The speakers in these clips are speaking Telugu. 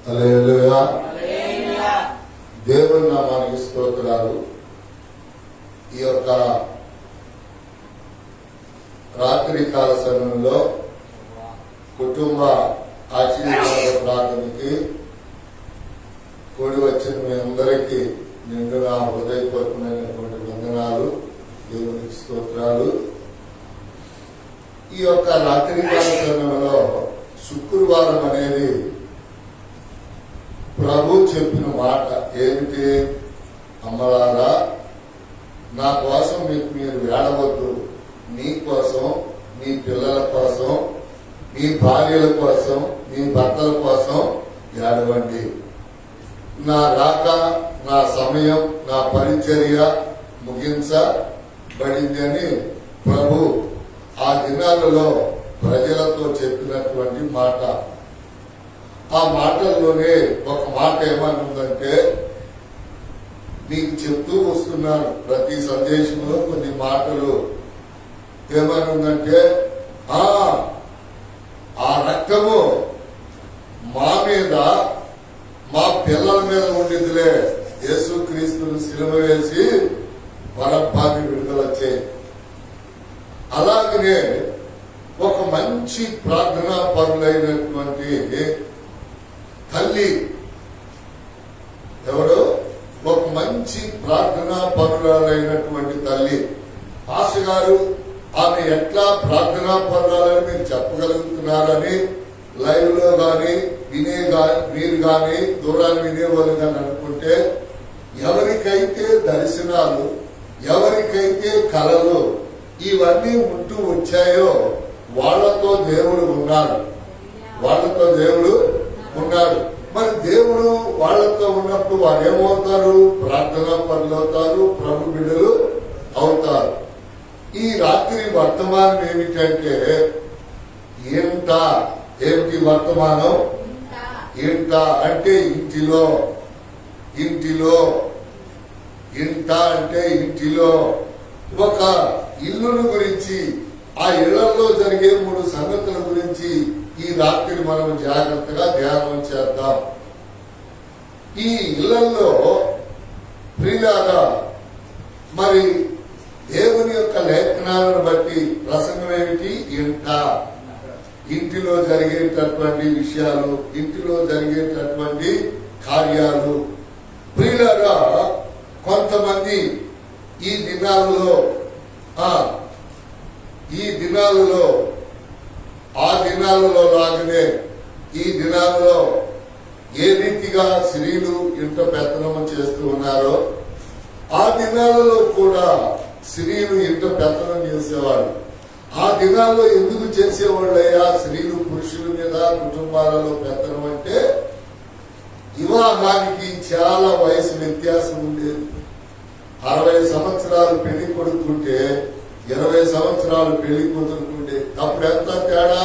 హల్లెలూయా. దేవుని నామానికి స్తోత్రాలు. ఈ యొక్క రాత్రి కాల సమయంలో కుటుంబ ఆశీర్వాద ప్రార్థనకి కూడి వచ్చిన మీ అందరికీ నిండుగా హృదయపూర్వకమైనటువంటి వందనాలు, దేవునికి స్తోత్రాలు. ఈ యొక్క రాత్రి కాల సమయంలో శుక్రవారం అనేది ప్రభు చెప్పిన మాట ఏమిటి? అమ్మలారా, నా కోసం మీరు వేడవద్దు, మీ కోసం, మీ పిల్లల కోసం, మీ భార్యల కోసం, మీ భర్తల కోసం ఏడవండి. నా రాక, నా సమయం, నా పరిచర్య ముగించబడింది అని ప్రభు ఆ దినాలలో ప్రజలతో చెప్పినటువంటి మాట. ఆ మాటల్లోనే ఒక మాట ఏమని ఉందంటే, మీకు చెప్తూ వస్తున్నాను ప్రతి సందేశంలో కొన్ని మాటలు. ఏమని ఉందంటే, ఆ రక్తము మా మీద, మా పిల్లల మీద ఉండిదిలే. యేసుక్రీస్తును సిలువ వేసి పరబ్బాన్ని విడుదల చేయి. అలాగనే ఒక మంచి ప్రార్థనా పరులైనటువంటి తల్లి, ఎవరు? ఒక మంచి ప్రార్థనా పరులైనటువంటి తల్లి. పాస్టర్ గారు, ఆమె ఎట్లా ప్రార్థనా పరులని మీరు చెప్పగలుగుతున్నారని లైవ్ లో గాని మీరు గాని దూరాన్ని వినేవాళ్ళు కానీ అనుకుంటే, ఎవరికైతే దర్శనాలు, ఎవరికైతే కళలు ఇవన్నీ ఉంటూ వచ్చాయో వాళ్లతో దేవుడు ఉన్నాడు, వాళ్లతో దేవుడు ఉన్నాడు. మరి దేవుడు వాళ్లతో ఉన్నప్పుడు వారు ఏమవుతారు? ప్రార్థనా పనులు అవుతారు, ప్రభు బిడ్డలు అవుతారు. ఈ రాత్రి వర్తమానం ఏమిటంటే, ఏమిటి వర్తమానం? ఇంట అంటే ఇంటిలో, ఇంటిలో, ఇంట అంటే ఇంటిలో ఒక ఇల్లును గురించి, ఆ ఇళ్లలో జరిగే 3 సంగతుల గురించి ఈ రాత్రి మనం జాగ్రత్తగా ధ్యానం చేద్దాం. ఈ ఇళ్లలో ప్రియులారా, మరి దేవుని యొక్క లేఖనాలను బట్టి ప్రసంగం ఏమిటి? ఇంటిలో జరిగేటటువంటి విషయాలు, ఇంటిలో జరిగేటటువంటి కార్యాలు. ప్రియులారా, కొంతమంది ఈ దినాలలో ఆ దినాలలో లాగానే ఈ దినాలలో ఏ రీతిగా స్త్రీలు ఇంట పెత్తనం చేస్తూ ఉన్నారో, ఆ దినాలలో కూడా స్త్రీలు ఇంట పెత్తనం చేసేవాళ్ళు. ఆ దినాల్లో ఎందుకు చేసేవాళ్ళయ్యా స్త్రీలు పురుషుల మీద కుటుంబాలలో పెత్తనం అంటే, వివాహానికి చాలా వయసు వ్యత్యాసం ఉండేది. 60 సంవత్సరాలు పెళ్లి కొడుకుంటే 20 సంవత్సరాలు పెళ్లి కూతురుకుంటే అప్పుడు ఎంత తేడా?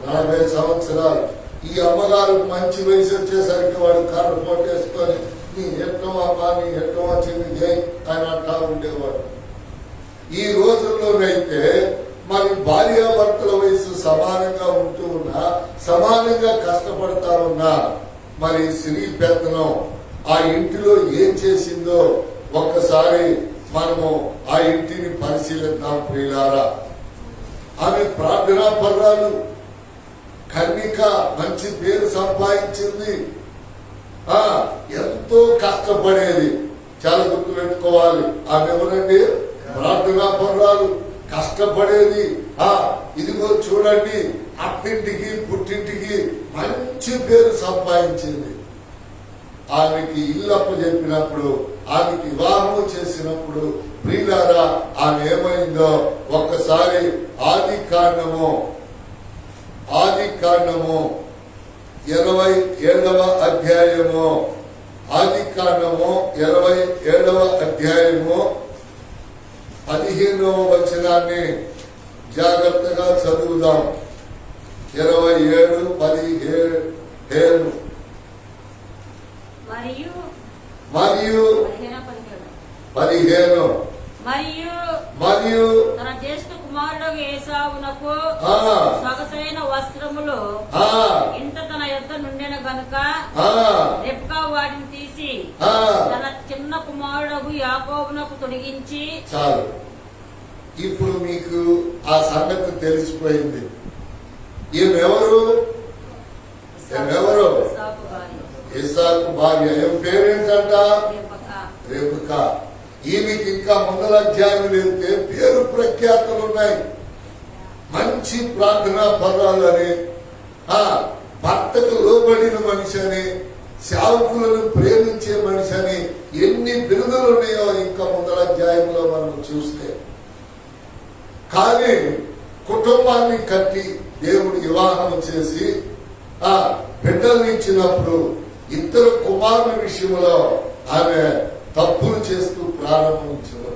40 సంవత్సరాలు. ఈ అమ్మగారు మంచి వయసు వచ్చేసరికి వాడు కర్ర పోటేసుకొని నీ ఎట్టం అమ్మా, నీ ఎట్టం వచ్చింది జై అని అంటా ఉండేవాడు. ఈ రోజుల్లోనైతే మరి భార్యాభర్తల వయసు సమానంగా ఉంటూ ఉన్నా, సమానంగా కష్టపడతా ఉన్నా, మరి స్త్రీ పెత్తనం ఆ ఇంటిలో ఏం చేసిందో ఒక్కసారి మనము ఆ ఇంటిని పరిశీలిద్దాం ప్రియులారా. ఆమె ప్రార్థనా పర్రాలు, కన్నిక, మంచి పేరు సంపాదించింది, ఎంతో కష్టపడేది. చాలా గుర్తు పెట్టుకోవాలి. ఆమె ఎవరండి? ప్రార్థనా పర్రాలు, కష్టపడేది. ఇదిగో చూడండి, అత్తింటికి పుట్టింటికి మంచి పేరు సంపాదించింది. ఆమెకి ఇల్లప్ప చెప్పినప్పుడు, ఆమెకి వివాహం చేసినప్పుడు ప్రియులారా, ఆమె ఏమైందో ఒక్కసారి ఆది కాండము 27వ అధ్యాయము, ఆది కాండము 27వ అధ్యాయము 15వ వచనాన్ని జాగ్రత్తగా చదువుదాం. 27:17 మరియు 15 మరియు తన జ్యేష్ఠ కుమారుడు ఏసావునకు సొగసైన వస్త్రములు ఇంత తన యొద్ద నుండిన గనుక నీకు ఆ సంగతి తెలిసిపోయింది. ఈమెవరు? ఇస్సాకు భార్య. ఏం పేరేంటంట? రెబెకా. ఈమెకి ఇంకా ముందల అధ్యాయం వెళ్తే పేరు ప్రఖ్యాతులు ఉన్నాయి. మంచి ప్రార్థనా పదాలు అని, భర్తకు లోబడిన మనిషి అని, సేవకులను ప్రేమించే మనిషి అని ఎన్ని బిరుదులు ఉన్నాయో ఇంకా ముందల అధ్యాయంలో మనం చూస్తే. కానీ కుటుంబాన్ని కట్టి దేవుడు వివాహం చేసి బిడ్డలు ఇచ్చినప్పుడు ఇద్దరు కుమారుల విషయంలో ఆమె తప్పులు చేస్తూ ప్రారంభించారు.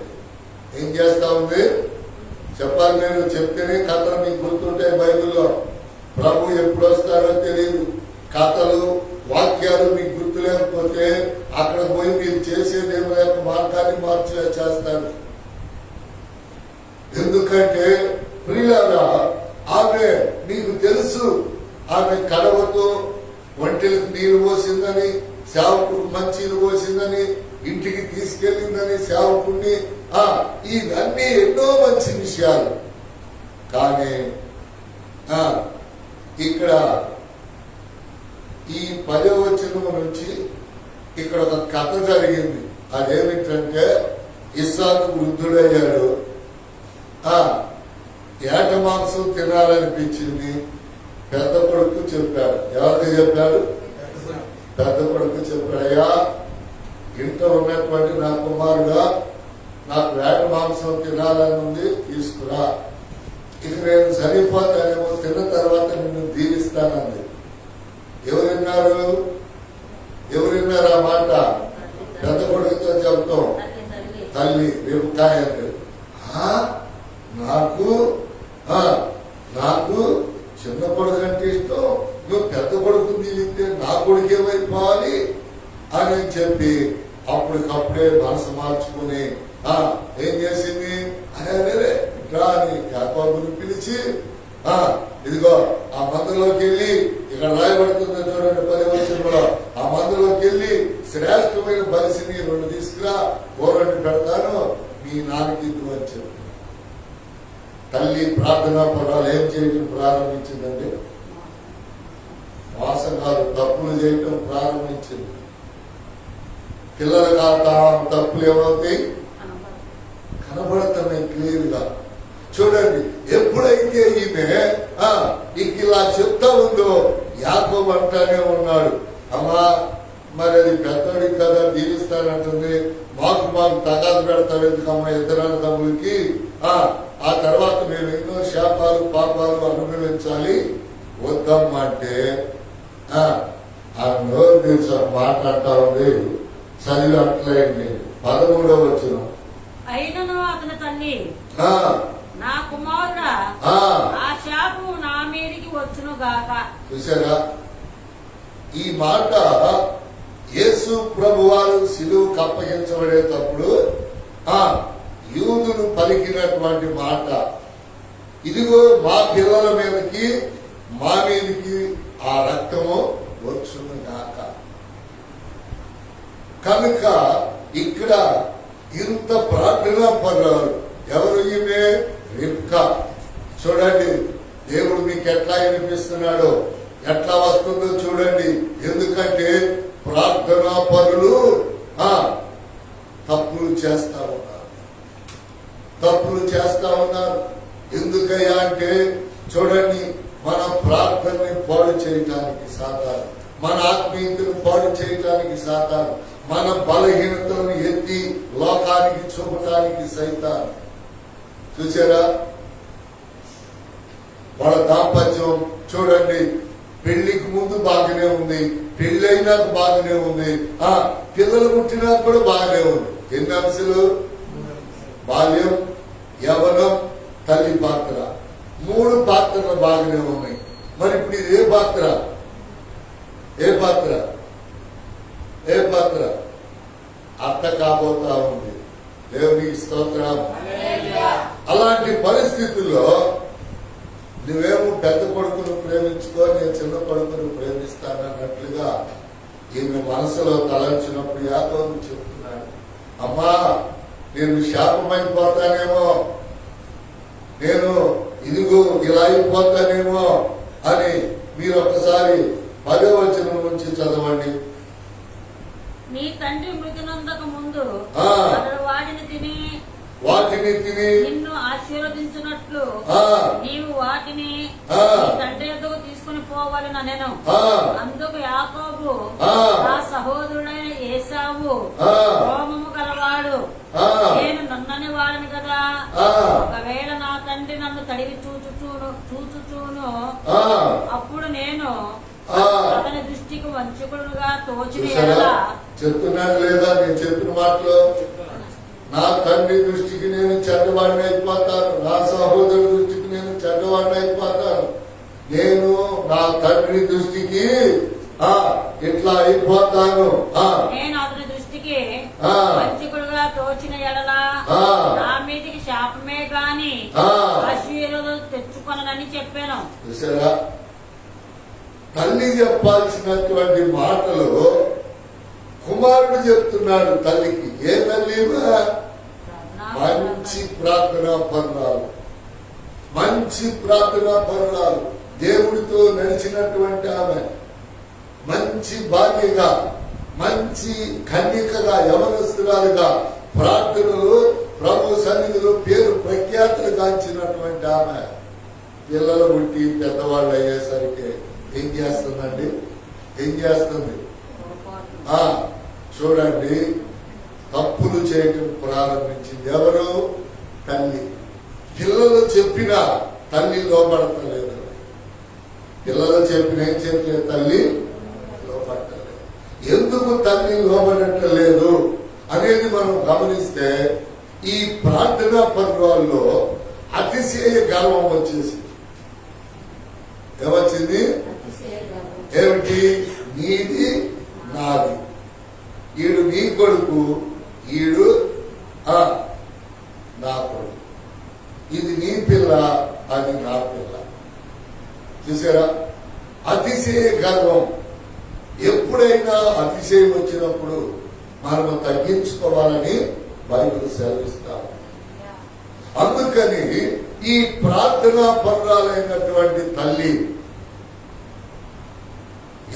ఏం చేస్తా ఉంది చెప్పాలి. నేను చెప్తేనే కథలు మీకు గుర్తుంటాయి బైబిల్లో. ప్రభు ఎప్పుడు వస్తారో తెలియదు. కథలు వాక్యాలు మీకు గుర్తు లేకపోతే అక్కడ పోయి మీరు చేసేదేమో యొక్క మార్గాన్ని చేస్తారు. ఎందుకంటే ప్రియులారా, ఆమె మీకు తెలుసు, ఆమె కడవతో ఒంటెలకు నీరు పోసిందని, సేవకుడికి మంచిలు పోసిందని, ఇంటికి తీసుకెళ్ళిందని సేవకుడిని, ఇవన్నీ ఎన్నో మంచి విషయాలు. కానీ ఇక్కడ ఈ 10వ వచనం నుంచి ఇక్కడ ఒక కథ జరిగింది. అదేమిటంటే ఇస్సాకు వృద్ధుడయ్యాడు. ఏట మాంసం తినాలనిపించింది. పెద్ద కొడుకు చెప్పాడు. ఎవరికి చెప్పాడు? పెద్ద కొడుకు చెప్పాడు, అయ్యా ఇంట్లో ఉన్నటువంటి నా కుమారుడా, నాకు వేట మాంసం తినాలని ఉంది, తీసుకురా. ఇక నేను సరిపోతానేమో, తిన్న తర్వాత నిన్ను దీవిస్తానంది. ఎవరున్నారు ఆ మాట? పెద్ద కొడుకుతో చెప్తాం, తల్లి రెబెకా. నాకు చిన్న కొడుకు అంటే ఇష్టం, నువ్వు పెద్ద కొడుకు దీవిస్తే నా కొడుకు ఏమైపోవాలి అని చెప్పి అప్పటికప్పుడే మనసు మార్చుకుని ఏం చేసింది? అరే ఇట్లా అని యాకోబుని పిలిచి, ఇదిగో ఆ మందులోకి వెళ్ళి, ఇక్కడ రాయబడుతుంది చూడండి 10వ వచనంలో, ఆ మందులోకి వెళ్ళి శ్రేష్టమైన బలిసిని 2 తీసుకురా, కూరని పెడతాను, మీ నాన్నకి ఇద్దు అని చెప్పి తల్లి ప్రార్థనా పదాలు ఏం చేయటం ప్రారంభించిందండి? వాసనాలు తప్పులు చేయటం ప్రారంభించింది. పిల్లల కాక తప్పులు ఏమవుతాయి? కనబడుతున్నాయి క్లియర్ గా. చూడండి, ఎప్పుడైతే ఈమె ఇలా చెప్తా ఉందో యాకోబు అంటానే ఉన్నాడు, అమ్మా మరి అది పెద్దోడికి కదా దీవిస్తానంటుంది, మాకు తగాదు పెడతావు ఎందుకమ్మా ఇద్దరు అన్నదమ్ములకి? ఆ తర్వాత మేము ఎన్నో శాపాలు పాపాలు అనుభవించాలి, వద్దమ్మా అంటే ఆ నోరు తెలుసు మాట్లాడుతా ఉంది. చదివి అట్లయింది 13వ వచనం. అయినను అతని తల్లి, నా కుమారుడా, ఆ శాపము నా మీదికి వచ్చును గాక. చూసారా ఈ మాట? యేసు ప్రభు వారు శిలువకు అప్పగించబడేటప్పుడు యూదులు పలికినటువంటి మాట, ఇదిగో మా పిల్లల మీదకి మా మీదకి ఆ రక్తము వచ్చును గాక. కనుక ఇక్కడ ఇంత ప్రార్థనా పర్వాలు. ఎవరు ఈమె? రెబెకా. చూడండి దేవుడు మీకు ఎట్లా వినిపిస్తున్నాడో, ఎట్లా వస్తుందో చూడండి. ఎందుకంటే ప్రార్థనా పరులు తప్పులు చేస్తా ఉన్నారు. ఎందుకయ్యా అంటే చూడండి, మన ప్రార్థనని పాడు చేయటానికి సాతాను, మన ఆత్మీయతను పాడు చేయటానికి సాతాను, మన బలహీనతలను ఎత్తి లోకానికి చూపటానికి సైతాను. చూసారా వాళ్ళ దాంపత్యం? చూడండి, పెళ్లికి ముందు బాగానే ఉంది, పెళ్లి అయినాక బాగానే ఉంది, పిల్లలు పుట్టినాక కూడా బాగానే ఉంది. ఎన్ని అంశాలు? బాల్యం, యవ్వనం, తల్లి పాత్ర, 3 పాత్రలు బాగానే ఉన్నాయి. మరి ఇప్పుడు ఇది ఏ పాత్ర? అత్త కాబోతా ఉంది. దేవునికి స్తోత్రం. అలాంటి పరిస్థితుల్లో నువ్వేమో పెద్ద కొడుకును ప్రేమించుకో, నేను చిన్న కొడుకును ప్రేమిస్తానన్నట్లుగా ఈమె మనసులో తలంచినప్పుడు యాకోబు చెప్తున్నాడు, అమ్మా నేను శాపమైపోతానేమో, నేను ఇదిగో ఇలా అయిపోతానేమో అని మీరు ఒకసారి 10వ వచనం నుంచి చదవండి. నీ తండ్రి మృతి నొందక ముందు ఆ. అతడు వాటిని తిని నిన్ను ఆశీర్వదించినట్లు ఆ. నీవు వాటిని ఆ. నీ తండ్రి ఎద్దుకు తీసుకుని పోవాలని నేను. ఆ. అందుకు యాకోబు ఆ. నా సహోదరుడైన ఏశావు ఆ. కోపము గలవాడు, ఆ. నేను నన్నని వాడిని కదా. ఆ. ఒకవేళ నా తండ్రి నన్ను తడివి చూచుచూను ఆ. అప్పుడు నేను ఆ. అతని దృష్టికి వంచకుడుగా తోచిన చూసారా ఎడల చెప్తున్నాడు లేదా? నేను చెప్పిన మాటలో నా తండ్రి దృష్టికి నేను చెడ్డవాడిని అయిపోతాను, నా సహోదరుడి దృష్టికి నేను చెడ్డవాడిని అయిపోతాను, నేను నా తండ్రి దృష్టికి ఇట్లా అయిపోతాను. నేను అతని దృష్టికి ఆ. వంచకుడుగా తోచిన ఎడల ఆ. నా మీదికి శాపమే గాని ఆ. ఆశీర్వాదం తెచ్చుకొనని చెప్పాను. చూసారా తల్లి చెప్పాల్సినటువంటి మాటలు కుమారుడు చెప్తున్నాడు తల్లికి. ఏ తల్లి? మంచి ప్రార్థనా పరురాలు, మంచి ప్రార్థనా పరురాలు, దేవుడితో నడిచినటువంటి ఆమె, మంచి భార్యగా, మంచి కన్యకగా, యవనస్తురాలుగా ప్రార్థనలు ప్రభు సన్నిధిలో పేరు ప్రఖ్యాతులు గాంచినటువంటి ఆమె పిల్లలు పుట్టి పెద్దవాళ్ళు అయ్యేసరికి ఏం చేస్తుందండి? ఏం చేస్తుంది? చూడండి, తప్పులు చేయటం ప్రారంభించింది. ఎవరు? తల్లి. పిల్లలు చెప్పినా తల్లి లోపడతలేదు. పిల్లలు చెప్పిన ఏం చెప్పలేదు, తల్లి లోపడతలేదు. ఎందుకు తల్లి లోపడటలేదు అనేది మనం గమనిస్తే ఈ ప్రార్థనా పర్వాల్లో అతిశయ గర్వం వచ్చేసింది. ఏమొచ్చింది? ఏమిటి? నీది నాది, ఈడు నీ కొడుకు, ఈడు నా కొడుకు, ఇది నీ పిల్ల, అది నా పిల్ల. చూసారా అతిశయ గర్వం. ఎప్పుడైనా అతిశయం వచ్చినప్పుడు మనము తగ్గించుకోవాలని బైబిల్ సెలవిస్తాము. అందుకని ఈ ప్రార్థనా పరురాలైనటువంటి తల్లి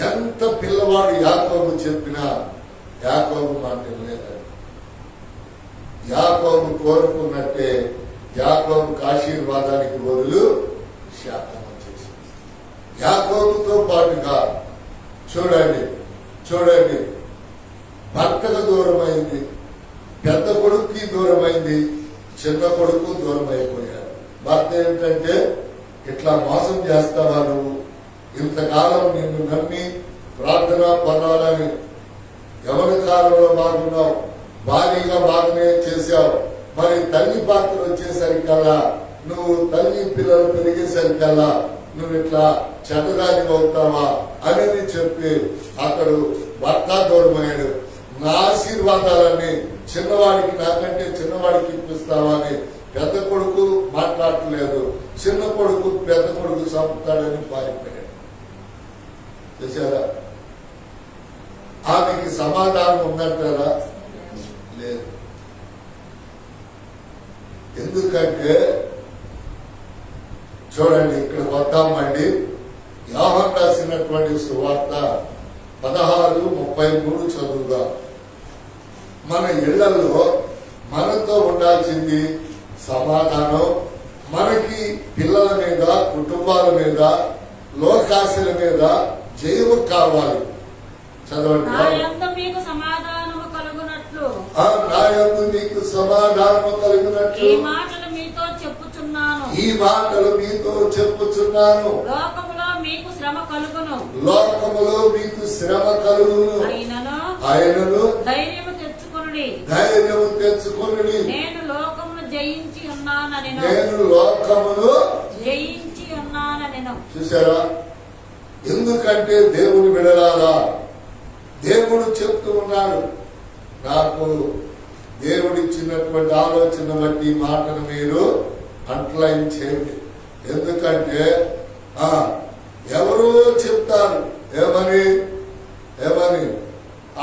ఎంత పిల్లవాడు యాకోబు చెప్పినా యాకోబు మాట లేదండి. యాకోబు కోరుకున్నట్టే యాకోబుకు ఆశీర్వాదానికి బదులు శాపం వచ్చేసింది. యాకోబుతో పాటుగా చూడండి భర్తకు దూరమైంది, పెద్ద కొడుకుకి దూరమైంది, చిన్న కొడుకు దూరం అయిపోయాడు. భర్త ఏంటంటే ఇట్లా మోసం చేస్తావా నువ్వు, ఇంతకాలం నిన్ను నమ్మి ప్రార్థన పొందాలని ఎవరి కాలంలో బాగున్నావు, భారీగా బాగానే చేశావు, మరి తల్లి పాత్ర వచ్చేసరికల్లా, నువ్వు తల్లి పిల్లలు పెరిగేసరికల్లా నువ్వు ఇట్లా చెడ్డదాని అవుతావా అనేది చెప్పి అతడు భర్త దూరమయ్యాడు. నా ఆశీర్వాదాలన్నీ చిన్నవాడికి, నాకంటే చిన్నవాడికి ఇప్పిస్తావా అని పెద్ద కొడుకు మాట్లాడలేదు, చిన్న కొడుకు పెద్ద కొడుకు చంపుతాడని పారిపోయాడు. చూసారా? ఆమెకి సమాధానం ఉందంటారా? లేదు. ఎందుకంటే చూడండి, ఇక్కడ వద్దామండి. యోహాను రాసినటువంటి సువార్త 16:33 చదువుగా. మన ఇళ్లలో మనతో ఉండాల్సింది సమాధానం. మనకి పిల్లల మీద, కుటుంబాల మీద, లోకాశల మీద జయము కావాలి. చదవండి. నా యందు మీకు సమాధానము కలుగునట్లు ఈ మాటలు మీతో చెప్పుచున్నాను. లోకములో మీకు శ్రమ కలుగును, ఆయనను ధైర్యము తెచ్చుకొనుడి. నేను లోకమును జయించి ఉన్నానని. చూసారా? ఎందుకంటే దేవుని విడలారా, దేవుడు చెప్తూ ఉన్నాడు, నాకు దేవుడిచ్చినటువంటి ఆలోచన బట్టి మాటను మీరు అండర్లైన్ చేయండి. ఎందుకంటే ఎవరో చెప్తారు, ఏమని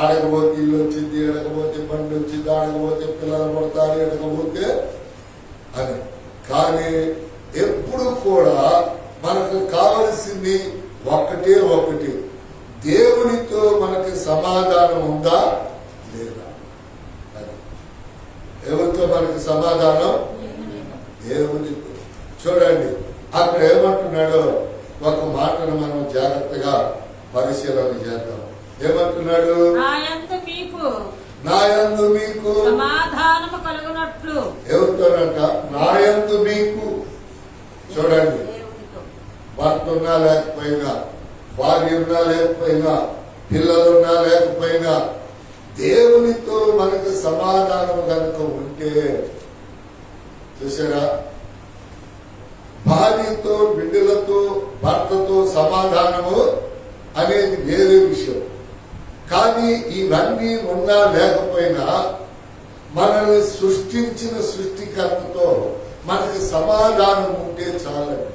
ఆడకపోతే ఇల్లు వచ్చింది, ఎడకపోతే బండి వచ్చింది, ఆడకపోతే పిల్లలు పడతారు, ఎడకపోతే అని. కానీ ఒక్కటే ఒకటి, దేవునితో మనకి సమాధానం ఉందా లేదా? అది ఎవరితో మనకి సమాధానం? దేవునితో. చూడండి అక్కడ ఏమంటున్నాడో ఒక మాటను మనం జాగ్రత్తగా పరిశీలన చేద్దాం. ఏమంటున్నాడు? నా యందు మీకు సమాధానము కలుగునట్లు. ఎవరితోనంట? నా యందు మీకు. చూడండి, భర్త ఉన్నా లేకపోయినా, భార్య ఉన్నా లేకపోయినా, పిల్లలున్నా లేకపోయినా, దేవునితో మనకు సమాధానం కనుక ఉంటే, చూసారా, భార్యతో, బిడ్డలతో, భర్తతో సమాధానము అనేది వేరే విషయం. కానీ ఇవన్నీ ఉన్నా లేకపోయినా మనల్ని సృష్టించిన సృష్టికర్తతో మనకి సమాధానం ఉంటే చాలండి.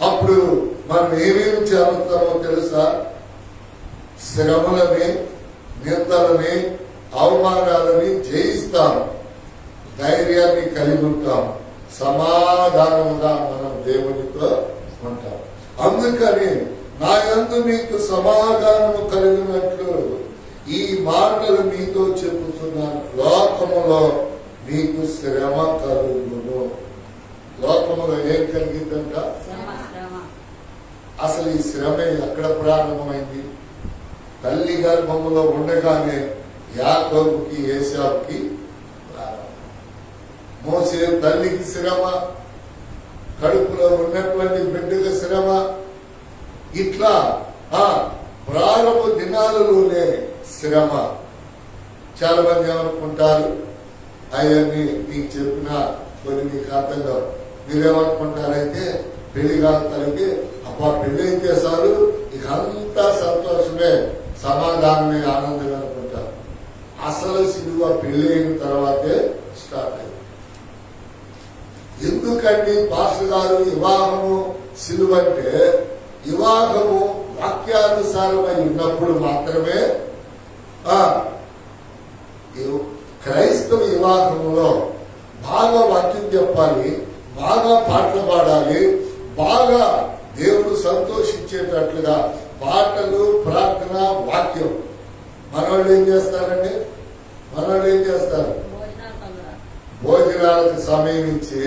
అప్పుడు మనం ఏమేమి చేస్తామో తెలుసా? శ్రమలని, నిందలని, అవమానాలని జయిస్తాం, ధైర్యాన్ని కలిగి ఉంటాం, సమాధానంగా మనం దేవునితో ఉంటాం. అందుకని నా యందు మీకు సమాధానము కలిగినట్లు ఈ మాటలు మీతో చెబుతున్నాను. లోకములో మీకు శ్రమ కలుగును. లోకములో ఏం కలిగిందంట? అసలు ఈ శ్రమ ఎక్కడ ప్రారంభమైంది? తల్లి గర్భములో ఉండగానే యాకోబుకి, ఏశావుకి ప్రారంభం. మోసే తల్లికి శ్రమ, కడుపులో ఉన్నటువంటి బిడ్డకు శ్రమ. ఇట్లా ప్రారంభ దినాలలోనే శ్రమ. చాలా మంది ఏమనుకుంటారు, అవన్నీ మీకు చెప్పిన కొన్ని మీకు అర్థం కావు. మీరేమనుకుంటారైతే పెళ్లి కాలకి అబ్బా పెళ్లి అయితే చాలు, ఇక అంతా సంతోషమే, సమాధానమే, ఆనందమే అనుకుంటారు. అసలు సిలువ పెళ్లి అయిన తర్వాతే స్టార్ట్ అయింది. ఎందుకండి పాస్టర్ గారు వివాహము సిలువ అంటే? వివాహము వాక్యానుసారమై ఉన్నప్పుడు మాత్రమే క్రైస్తవ వివాహంలో బాగా వాక్యం చెప్పాలి, బాగా పాటలు పాడాలి, బాగా దేవుడు సంతోషించేటట్లుగా పాటలు, ప్రార్థన, వాక్యం. మనవాళ్ళు ఏం చేస్తారండి? మనవాళ్ళు ఏం చేస్తారు? భోజనాలకు సమయం ఇచ్చి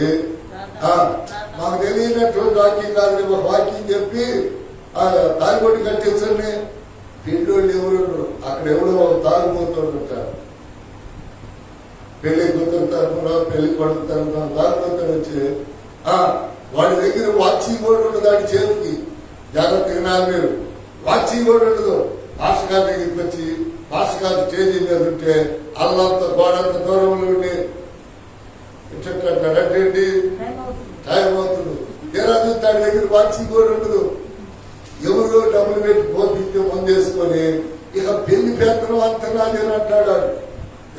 మాకు తెలియనటువంటి వాక్యం కాదు, ఒక వాక్యం చెప్పి తాలిబొట్టు కట్టించండి. పిల్లోళ్ళు ఎవరు అక్కడ ఎవరో ఒక తాగుబోతోడు ఉంటారు. పెళ్లి కూతురు తరఫున, పెళ్లి కొడుకు తరఫున తాగుబోతాడు వచ్చి వాడి దగ్గర వాచి కూడా ఉండదు, వాడి చేతికి. జాగ్రత్తగా వినాలి మీరు. వాచి కూడా ఉండదు. పాస్టర్ గారి దగ్గరికి వచ్చి పాస్టర్ గారి స్టేజీ మీద ఉంటే అల్లంత గోడంత దూరంలో ఉండి ఇచ్చేటండి టైం అవుతుంది. తీరాజు తాడి దగ్గర వాచి కూడా ఉండదు. ఎవరో డబ్బులు పెట్టి పోతే ముందేసుకొని ఇక పెళ్లి పెత్తనం అంతా నాదేనంటాడు.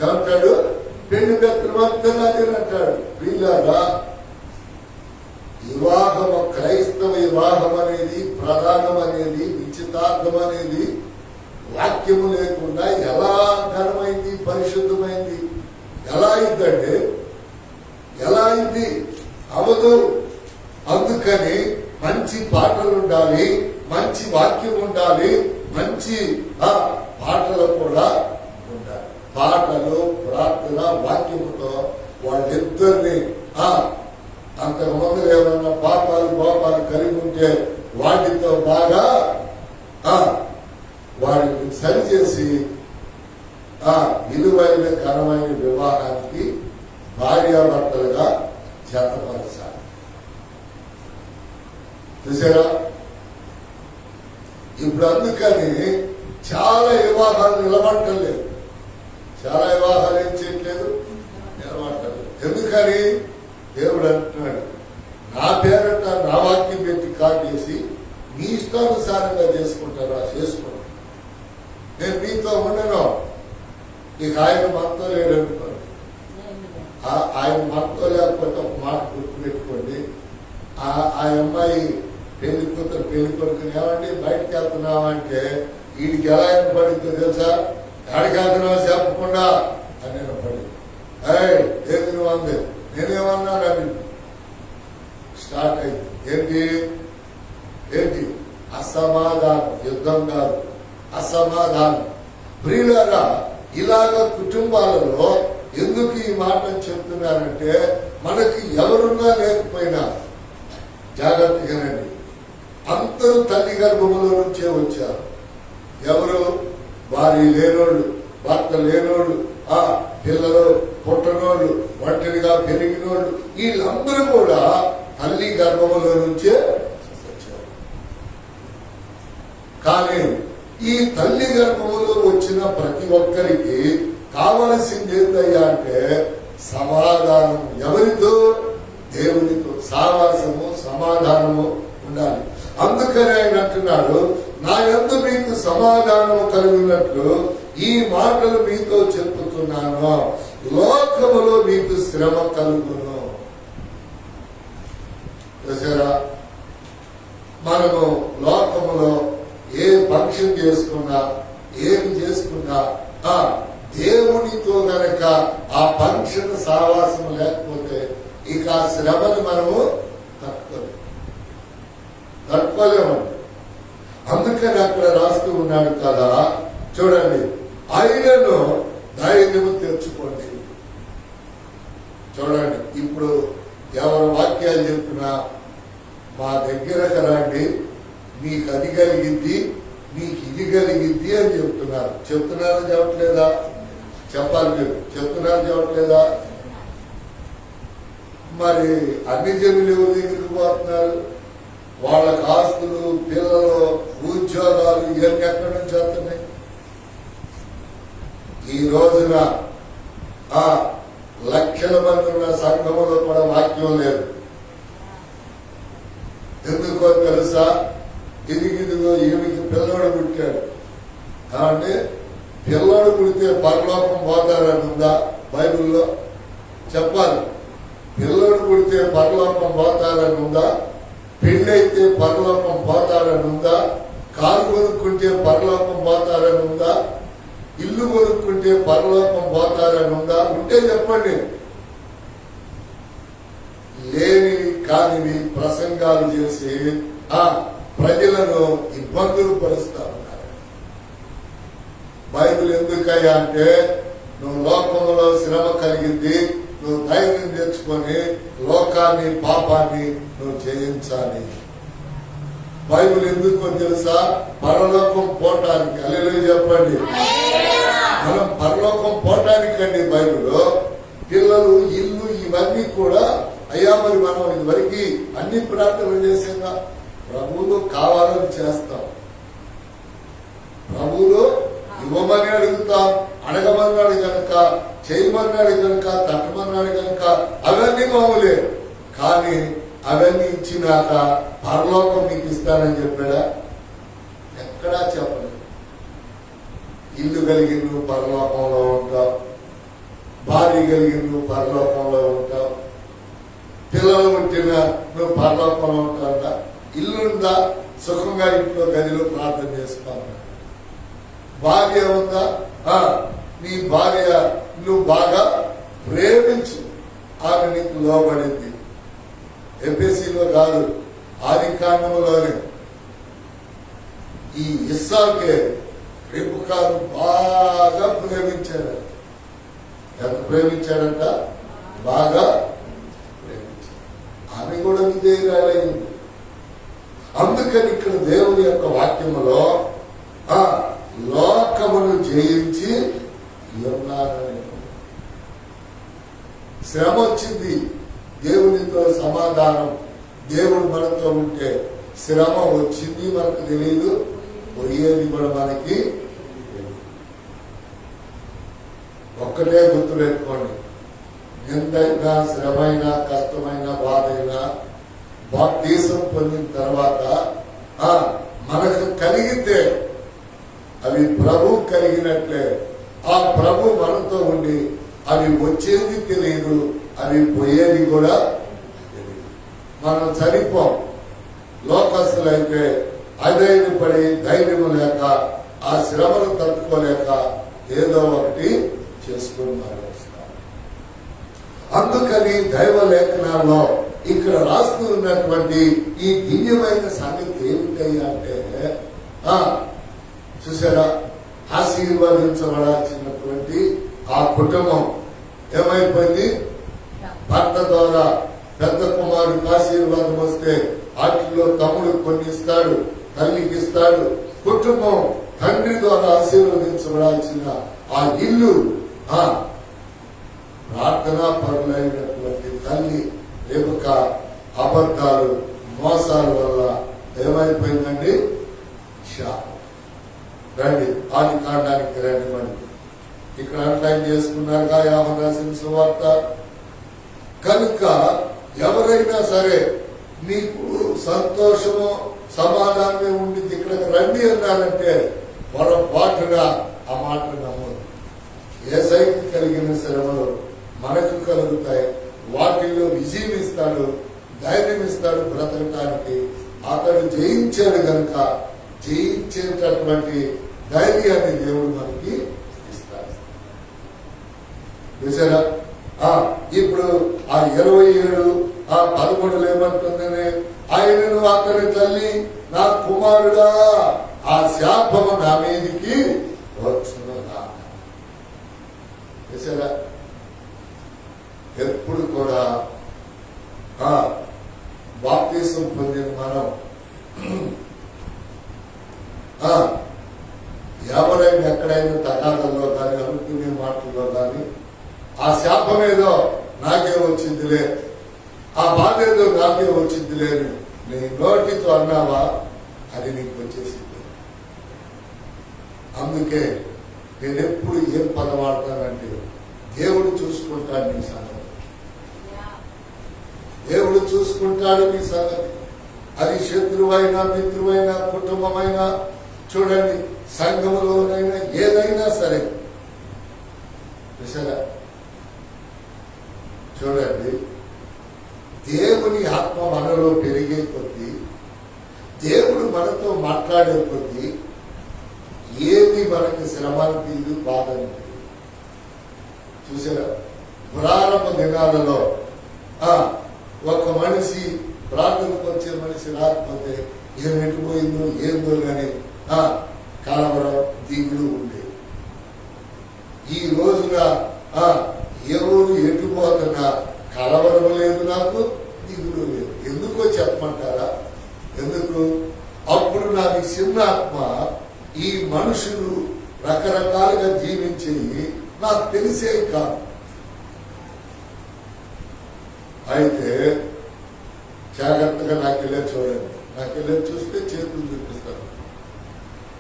ఏమంటాడు? పెళ్లి పెత్తనం అంతా నాదేనంటాడు. వీళ్ళగా వివాహం, క్రైస్తవ వివాహం అనేది, ప్రధానం అనేది, నిశ్చితార్థం అనేది వాక్యము లేకుండా ఎలా ఘనమైంది, పరిశుద్ధమైంది? ఎలా అయిందండి? ఎలా అయింది? అవదు. అందుకని మంచి పాటలు ఉండాలి, మంచి వాక్యం ఉండాలి, మంచి పాటలు కూడా ఉండాలి. పాటలు, ప్రార్థన, వాక్యముతో వాళ్ళిద్దరిని అంతకు ముందు ఏమన్నా పాపాలు కలిగి ఉంటే వాటితో బాగా వాటిని సరిచేసి విలువైన ఘనమైన వివాహానికి భార్యాభర్తలుగా జతపరచాలి. చూసారా? ఇప్పుడు అందుకని చాలా వివాహాలు నిలబట్టలేదు. చాలా వివాహాలు ఏం చేయట్లేదు, నిలబట్టలేదు. ఎందుకని? దేవుడు అంటున్నాడు, నా పేరట నా వాక్యం పెట్టి కాటేసి మీ ఇష్టానుసారంగా చేసుకుంటారా? చేసుకోండి, నేను మీతో ఉండను. ఇక ఆయన మనతో లేడనుకోండి. ఆయన మనతో లేకపోతే ఒక మాట గుర్తుపెట్టుకోండి. ఆ అమ్మాయి పెళ్లి కూతురు, పెళ్లి కొడుకుని ఏమండి బయటకు వెళ్తున్నావా అంటే వీడికి ఎలా పడిందో తెలుసా? ఎక్కడికి వెళ్తున్నావా చెప్పకుండా అని నేను పడింది. ఏది నువ్వు అంది, నేనేమన్నా స్టార్ట్ అయింది. ఏంటి అసమాధానం, యుద్ధం కాదు, అసమాధానం. ప్రియులారా, ఇలాగ కుటుంబాలలో ఎందుకు ఈ మాట చెప్తున్నారంటే, మనకి ఎవరున్నా లేకపోయినా జాగ్రత్తగానండి, అందరూ తల్లి గర్భములో నుంచే వచ్చారు. ఎవరు? భార్య లేనోళ్ళు, భర్త లేనోళ్ళు, పిల్లలు పుట్టనోళ్ళు, ఒంటరిగా పెరిగినోళ్ళు, వీళ్ళందరూ కూడా తల్లి గర్భములో నుంచే వచ్చారు. కానీ ఈ తల్లి గర్భములో వచ్చిన ప్రతి ఒక్కరికి కావలసింది ఏంటయ్యా అంటే సమాధానం. ఎవరితో? దేవునితో సావాసము, సమాధానము ఉండాలి. అందుకనే ఆయన అంటున్నాడు, నా యందు మీకు సమాధానము కలిగినట్లు ఈ మాటలు మీతో చెప్పుతున్నాను, లోకములో మీకు శ్రమ కలుగును. చూసారా, మనము లోకములో ఏ ఫంక్షన్ చేసుకున్నా, ఏమి చేసుకున్నా, దేవునితో గనక ఆ ఫంక్షన్ సావాసం లేకపోతే ఇక ఆ శ్రమను మనము తట్టుకోలేమండి. అందుకని అక్కడ రాస్తూ ఉన్నాడు కదా, చూడండి, ఆయనను ధైర్యము తెచ్చుకోండి. చూడండి, ఇప్పుడు ఎవరు వాక్యాలు చెప్పినా మా దగ్గరకు రండి, మీకు అది కలిగింది, మీకు ఇది కలిగింది అని చెప్తున్నారు. చెప్తున్నారా చెప్పట్లేదా? చెప్పాలి మీరు. చెప్తున్నారు చెప్పట్లేదా? మరి అన్ని జనులు ఎవరి దగ్గరికి పోతున్నారు? వాళ్ళకి ఆస్తులు, పిల్లలు, ఉద్యోగాలు ఇవన్నీ ఎక్కడి నుంచి వస్తున్నాయి? ఈ రోజున లక్షల మంది ఉన్న సంఘములో కూడా వాక్యం లేదు. ఎందుకో తెలుసా? ఇదిగిదిగో ఈమెకి పిల్లడు పుట్టాడు కాబట్టి పిల్లడు పుడితే పరలోకం పోతారని ఉందా బైబిల్లో? చెప్పాలి. పిల్లడు పుడితే పరలోకం పోతారని ఉందా? పెళ్ళైతే పరలోకం పోతారని ఉందా? కారు కొనుక్కుంటే పరలోకం పోతారని ఉందా? ఇల్లు కొనుక్కుంటే పరలోకం పోతారని ఉందా? ఉంటే చెప్పండి. లేనివి కానివి ప్రసంగాలు చేసి ప్రజలను ఇబ్బందులు పరుస్తా ఉన్నారు. బైబిల్ ఎందుకయ్యా అంటే, నువ్వు లోకంలో శ్రమ కలిగింది, నువ్వు ధైర్యం తెచ్చుకొని లోకాన్ని, పాపాన్ని నువ్వు జయించాలి. బైబిల్ ఎందుకో తెలుసా? పరలోకం పోవటానికి. హల్లెలూయా చెప్పండి. మనం పరలోకం పోవటానికండి. బైబిల్ పిల్లలు, ఇల్లు ఇవన్నీ కూడా అయ్యా మరి మనం ఇదివరకు అన్ని ప్రార్థనలు చేసేదా? ప్రభువులు కావాలని చేస్తాం, ప్రభువులు ఇవ్వమని అడుగుతాం, అడగమన్నాడు కనుక, చేయమన్నాడు కనుక, తట్టమన్నాడు కనుక అవన్నీ మామూలే. కానీ అవన్నీ ఇచ్చినాక పరలోకం మీకు ఇస్తానని చెప్పాడా? ఎక్కడా చెప్పలేదు. ఇల్లు కలిగి నువ్వు పరలోకంలో ఉంటావు, భార్య కలిగి నువ్వు పరలోకంలో ఉంటావు, పిల్లలు పుట్టిన నువ్వు పరలోకంలో ఉంటావుగా. ఇల్లుందా? సుఖంగా ఇంట్లో గదిలో ప్రార్థన చేసుకోవాలి. భార్య ఉందా? నీ భార్య నువ్వు బాగా ప్రేమించు, ఆమె నీకు లోబడింది. ఎఫెసీలో కాదు, ఆదికాండములోనే ఈ ఇస్సాకే రెబెక్కాను బాగా ప్రేమించాడు. ఎంత ప్రేమించాడంట? బాగా ప్రేమించాడు. ఆమె కూడా విధేయురాలైంది. అందుకని ఇక్కడ దేవుని యొక్క వాక్యములో లోకమును జయించి ఉన్నారని. శ్రమ వచ్చింది, దేవునితో సమాధానం, దేవుడు మనతో ఉంటే శ్రమ వచ్చింది మనకు తెలియదు, పోయేది కూడా మనకి తెలియదు. ఒక్కటే గుర్తుపెట్టుకోండి, ఎంతైనా శ్రమైనా, కష్టమైన, బాధైనా బాప్తీసం పొందిన తర్వాత మనకు కలిగితే అవి ప్రభు కలిగినట్లే. ఆ ప్రభు మనతో ఉండి అవి వచ్చేది తెలియదు, అవి పోయేది కూడా తెలియదు. మనం చనిపోం. లోకస్తులైతే అధైర్యపడి, ధైర్యం లేక, ఆ శ్రమను తట్టుకోలేక ఏదో ఒకటి చేసుకున్నారు. అందుకని దైవ లేఖనాల్లో ఇక్కడ రాస్తూ ఉన్నటువంటి ఈ దివ్యమైన సంగతి ఏమిటయ్యా అంటే చూసారా, ఆశీర్వదించబడాల్సినటువంటి ఆ కుటుంబం ఏమైపోయింది? భర్త ద్వారా పెద్ద కుమారుడికి ఆశీర్వాదం వస్తే వాటిలో తమ్ముడు కొన్ని ఇస్తాడు, తల్లికి ఇస్తాడు. కుటుంబం తండ్రి ద్వారా ఆశీర్వదించబడాల్సిన ఆ ఇల్లు ప్రార్థనా పరులైనటువంటి తల్లి రేపుక అబద్ధాలు మోసాల వల్ల ఏమైపోయిందండి? శాపం. రండి ఆది కాండానికి రండి. మనకి ఇక్కడ అండర్లైన్ చేసుకున్నారుగా యోహాను రాసిన సువార్త. కనుక ఎవరైనా సరే మీకు సంతోషము సమాధానమే ఉండి ఇక్కడికి రండి అన్నారంటే పొరపాటున ఆ మాట నమ్మదు. యేసయ్యకు కలిగిన శ్రమలు మనకు కలుగుతాయి. వాటిల్లో విజయం ఇస్తాడు, ధైర్యం ఇస్తాడు బ్రతకటానికి. అతడు జయించాడు కనుక జయించేటటువంటి ధైర్యాన్ని దేవుడు మనకి ఇస్తాడు. చూసారా? ఇప్పుడు ఆ 27:13 ఏమంటుందని, ఆయనను అతని తల్లి నా కుమారుడా ఆ శాపము నా మీదికి వచ్చునుగా. చూసారా? ఎప్పుడు కూడా బాప్తిసం పొందిన మనం ఎవరైనా ఎక్కడైనా తగాదల్లో కానీ అనుకునే మాటల్లో కానీ ఆ శాపం ఏదో నాకే వచ్చిందిలే, ఆ బాధ ఏదో నాకే వచ్చిందిలే నీ నోటితో అన్నావా, అది నీకు వచ్చేసింది. అందుకే నేను ఎప్పుడు ఏం పదం వాడతానంటే దేవుడు చూసుకుంటాడు నీ సంగతి, దేవుడు చూసుకుంటాడు నీ సంగతి. అది శత్రువైనా మిత్రువైనా కుటుంబమైనా చూడండి, సంఘములోనైనా ఏదైనా సరే. చూసారా? చూడండి, దేవుని ఆత్మ మనలో పెరిగే కొద్దీ, దేవుడు మనతో మాట్లాడే కొద్దీ ఏది మనకి శ్రమానికి బాధని. చూసారా? ప్రారంభ దినాలలో ఒక మనిషి ప్రార్థనకు వచ్చే మనిషి రాకపోతే ఏం ఎటుపోయిందో ఏందో అని కలవరం దిగులు ఉండే. ఈ రోజున ఎవరు ఎటుపోతున్నా కలవరం లేదు, నాకు దిగులు లేదు. ఎందుకో చెప్పమంటారా? ఎందుకు? అప్పుడు నాకు చిన్న ఆత్మ ఈ మనుషులు రకరకాలుగా జీవించేవి నాకు తెలిసే కాదు. అయితే జాగ్రత్తగా నాకెళ్ళే చూడండి, నాకెళ్ళే చూస్తే చేతులు చూపిస్తాను.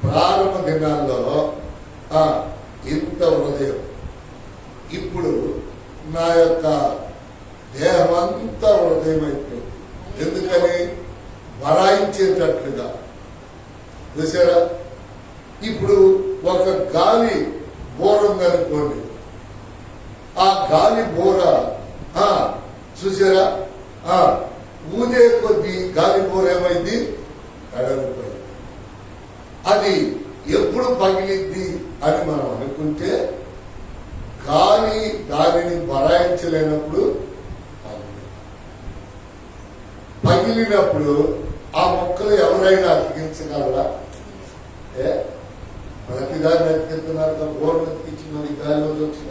ప్రారంభ దినాల్లో ఇంత హృదయం, ఇప్పుడు నా యొక్క దేహం అంతా హృదయం అయిపోయింది. ఎందుకని? వరాయించేటట్లుగా. చూసారా? ఇప్పుడు ఒక గాలి బోర ఉందనుకోండి, ఆ గాలి బోర చూసారా ఊదే కొద్దీ గాలి బోర ఏమైంది? కడలిపోయింది. అది ఎప్పుడు పగిలిద్ది అని మనం అనుకుంటే గాలి దానిని బరాయించలేనప్పుడు పగిలినప్పుడు ఆ మొక్కలు ఎవరైనా అతికించగలరా? ప్రతిదాన్ని అతికిస్తున్నారు, బోర్డు అతికించి మరి గాలి వచ్చిన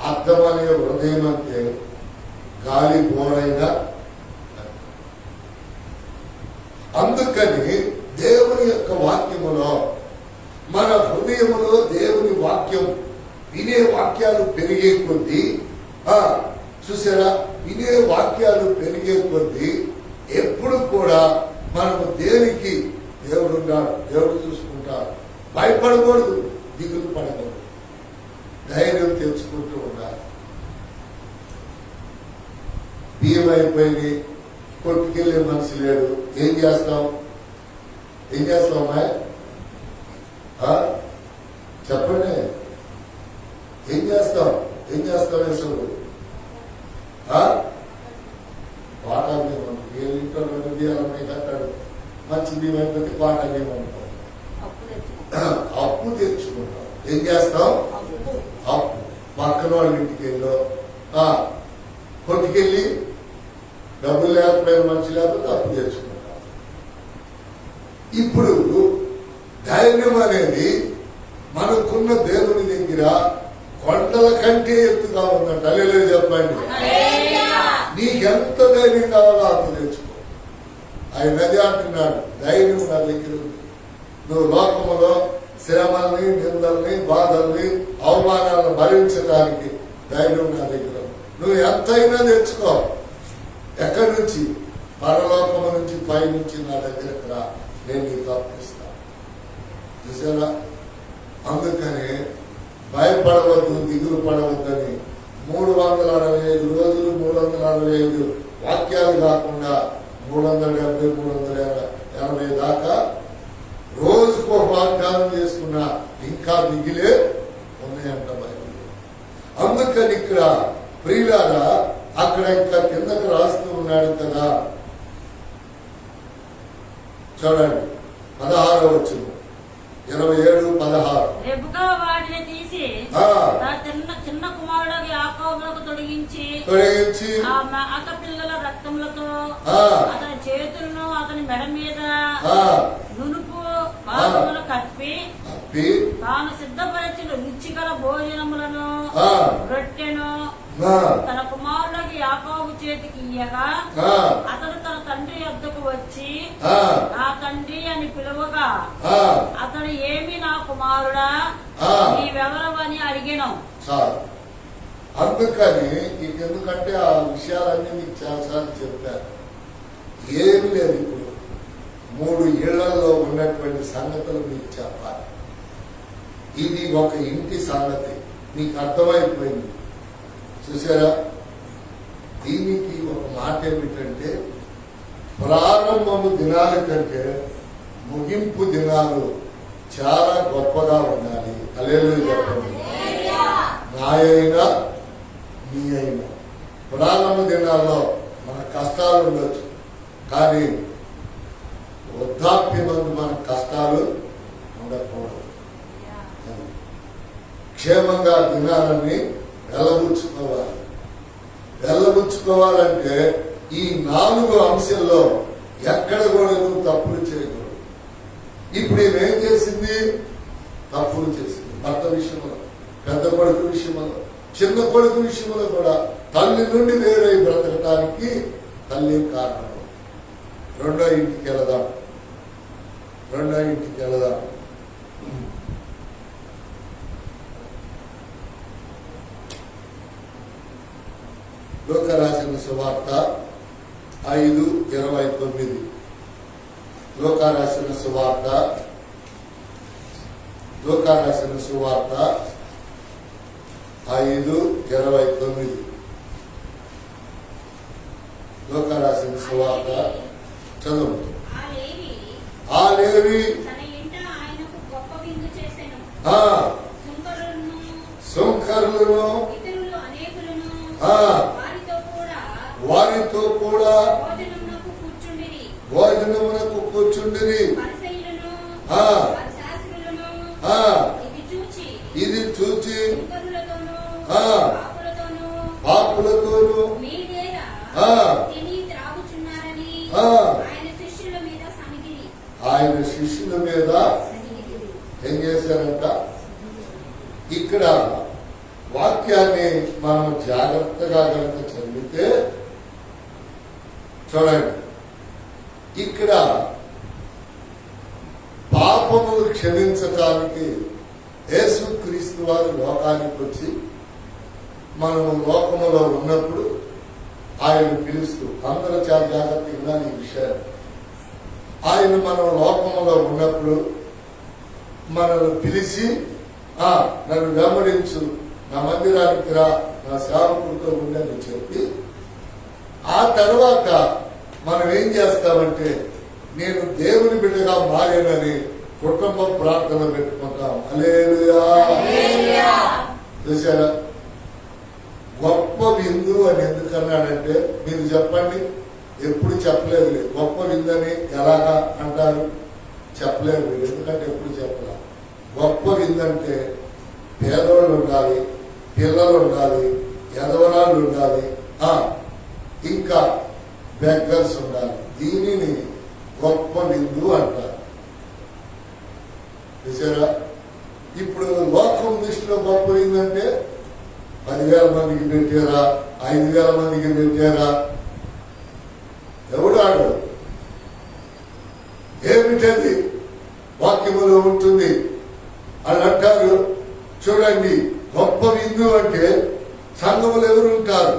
అర్థం అనే హృదయం అంటే గాలి బోరైనా. అందుకని దేవుని యొక్క వాక్యములో మన హృదయములో దేవుని వాక్యం వినే వాక్యాలు పెరిగే కొద్దీ చూసారా, వినే వాక్యాలు పెరిగే కొద్దీ ఎప్పుడు కూడా మనము దేనికి దేవుడు ఉన్నాడు, దేవుడు చూసుకుంటాడు, భయపడకూడదు, దిగులు పడకూడదు, ధైర్యం తెచ్చుకుంటూ ఉండాలి. బియ్యం అయిపోయింది, కొట్టుకెళ్ళే మనిషి లేడు, ఏం చేస్తాం? ఏం చేస్తామా? చెప్పండి, ఏం చేస్తాం? ఏం చేస్తాం? వేసుడు పాటా బియ్యం, ఏ ఇంట్లో 2 బియ్యాలు ఉన్నాయి కట్టాడు, మంచి బియ్యం అయిపోతే పాటా బియ్యం అనుకో, అప్పు తెచ్చుకుంటాం. ఏం చేస్తాం? అప్పు. పక్కన వాళ్ళ ఇంటికి వెళ్ళో కొట్టుకెళ్ళి డబ్బులు లేకపోయిన మనిషి లేకపోతే అప్పు తెచ్చుకుంటాం. ఇప్పుడు ధైర్యం అనేది మనకున్న దేవుని దగ్గర కొండల కంటే ఎత్తుగా ఉందంట. అల్లెలూయా చెప్పండి. నీకెంత ధైర్యం కావాలో అంత తెచ్చుకో. ఆయన నది అంటున్నాడు, ధైర్యం నా దగ్గర ఉంది. నువ్వు లోకములో శ్రమల్ని, నిందల్ని, బాధల్ని, అవమానాలను భరించడానికి ధైర్యం నా దగ్గర. నువ్వు ఎంతైనా తెచ్చుకో. ఎక్కడి నుంచి? పరలోకము నుంచి, పై నుంచి నా దగ్గరకు రా, నేను నీకు అప్పిస్తాను. చూసారా? అందుకని భయపడవద్దు, దిగులు పడవద్దని 365 రోజులు 365 వాక్యాలు కాకుండా 370, 380 దాకా రోజుకు ఒక వాగ్దానం చేసుకున్నా ఇంకా మిగిలే ఉన్నాయంట బైబిల్. అందుకని ఇక్కడ ప్రియులారా అక్కడ ఇంకా కిందకు రాస్తూ ఉన్నాడు కదా, చూడండి 16వ వచనం, 27, 16. రెబెకా వాటిని తీసి చిన్న కుమారుడు యాకోబులకు తొలగించి అక్క పిల్లల రక్తములతో అతని చేతులను అతని మెడ మీద నునుపు భాగములు కప్పి తాను సిద్ధపరిచిన రుచిగల భోజనములను రొట్టెను తన కుమారుడికి యాకోబు చేతికి ఇయ్యగా అతడు తన తండ్రి వద్దకు వచ్చి నా తండ్రి అని పిలువగా అతడు ఏమి నా కుమారుడా నీవెవరవని అడిగాను. అందుకని ఎందుకంటే ఆ విషయాలన్నీ మీకు చాలాసార్లు చెప్పారు. ఏమి లేదు, ఇప్పుడు 3 ఇళ్లలో ఉన్నటువంటి సంగతులు మీకు చెప్పాలి. ఇది ఒక ఇంటి సంగతి, మీకు అర్థమైపోయింది. చూసారా? దీనికి ఒక మాట ఏమిటంటే ప్రారంభము దినాల కంటే ముగింపు దినాలు చాలా గొప్పగా ఉండాలి. హల్లెలూయా చెప్పండి. నాయైనా నీ అయినా ప్రారంభ దినాల్లో మన కష్టాలు ఉండొచ్చు, కానీ వృద్ధాప్యమందు మన కష్టాలు ఉండకూడదు. క్షేమంగా దినాలని వెళ్ళబుచ్చుకోవాలి. వెళ్ళబుచ్చుకోవాలంటే ఈ 4 అంశాల్లో ఎక్కడ కూడా నువ్వు తప్పులు చేయకూడదు. ఇప్పుడు ఏం చేసింది? తప్పులు చేసింది. భర్త విషయంలో, పెద్ద కొడుకు విషయంలో, చిన్న కొడుకు విషయంలో కూడా తల్లి నుండి వేరే బ్రతకటానికి తల్లి కారణం. రెండో ఇంటికి వెళదాం. లూకా రాసిన సువార్త 5:29. లూకా రాసిన సువార్త 5:29. లూకా రాసిన సువార్త చదువు. ఆ లేవి సుంకరులను వారితో కూడా భోజనమునకు కూర్చుండిరి. ఇది చూచి పాపులతోనూ ఆయన శిష్యుల మీద ఏం చేశారంట? ఇక్కడ వాక్యాన్ని మనం జాగ్రత్తగా కనుక చదివితే చూడండి, ఇక్కడ పాపములు క్షమించటానికి యేసుక్రీస్తు వారు లోకానికి వచ్చి మనము లోకములో ఉన్నప్పుడు ఆయన పిలుస్తూ, అందరూ చాలా జాగ్రత్తగా ఈ విషయాలు, ఆయన మనం లోకములో ఉన్నప్పుడు మనల్ని పిలిచి నన్ను వెంబడించు, నా మందిరానికి రా, నా సేవకుడితో ఉండని చెప్పి ఆ తర్వాత మనం ఏం చేస్తామంటే నేను దేవుని బిడ్డగా మారానని కుటుంబ ప్రార్థన పెట్టుకుంటాం. హల్లెలూయా. చూసారా? గొప్ప విందు అని ఎందుకన్నాడంటే మీరు చెప్పండి, ఎప్పుడు చెప్పలేదు. గొప్ప విందు అని ఎలాగా అంటారు? చెప్పలేదు. ఎందుకంటే ఎప్పుడు చెప్పలే. గొప్ప విందు అంటే పేదోళ్ళు ఉండాలి, పిల్లలు ఉండాలి, ఎదవరాళ్ళు ఉండాలి, ఇంకా బెగ్గర్స్ ఉండాలి. దీనిని గొప్ప విందు అంటారు. చూసారా? ఇప్పుడు లోకం దృష్టిలో గొప్ప ఏంటంటే 10,000 మందికి పెట్టారా, 5,000 మందికి పెట్టారా, ఎవడాడు? ఏమిటది వాక్యములో ఉంటుంది అని అంటారు. చూడండి, గొప్ప విందు అంటే సంఘములు ఎవరు ఉంటారు?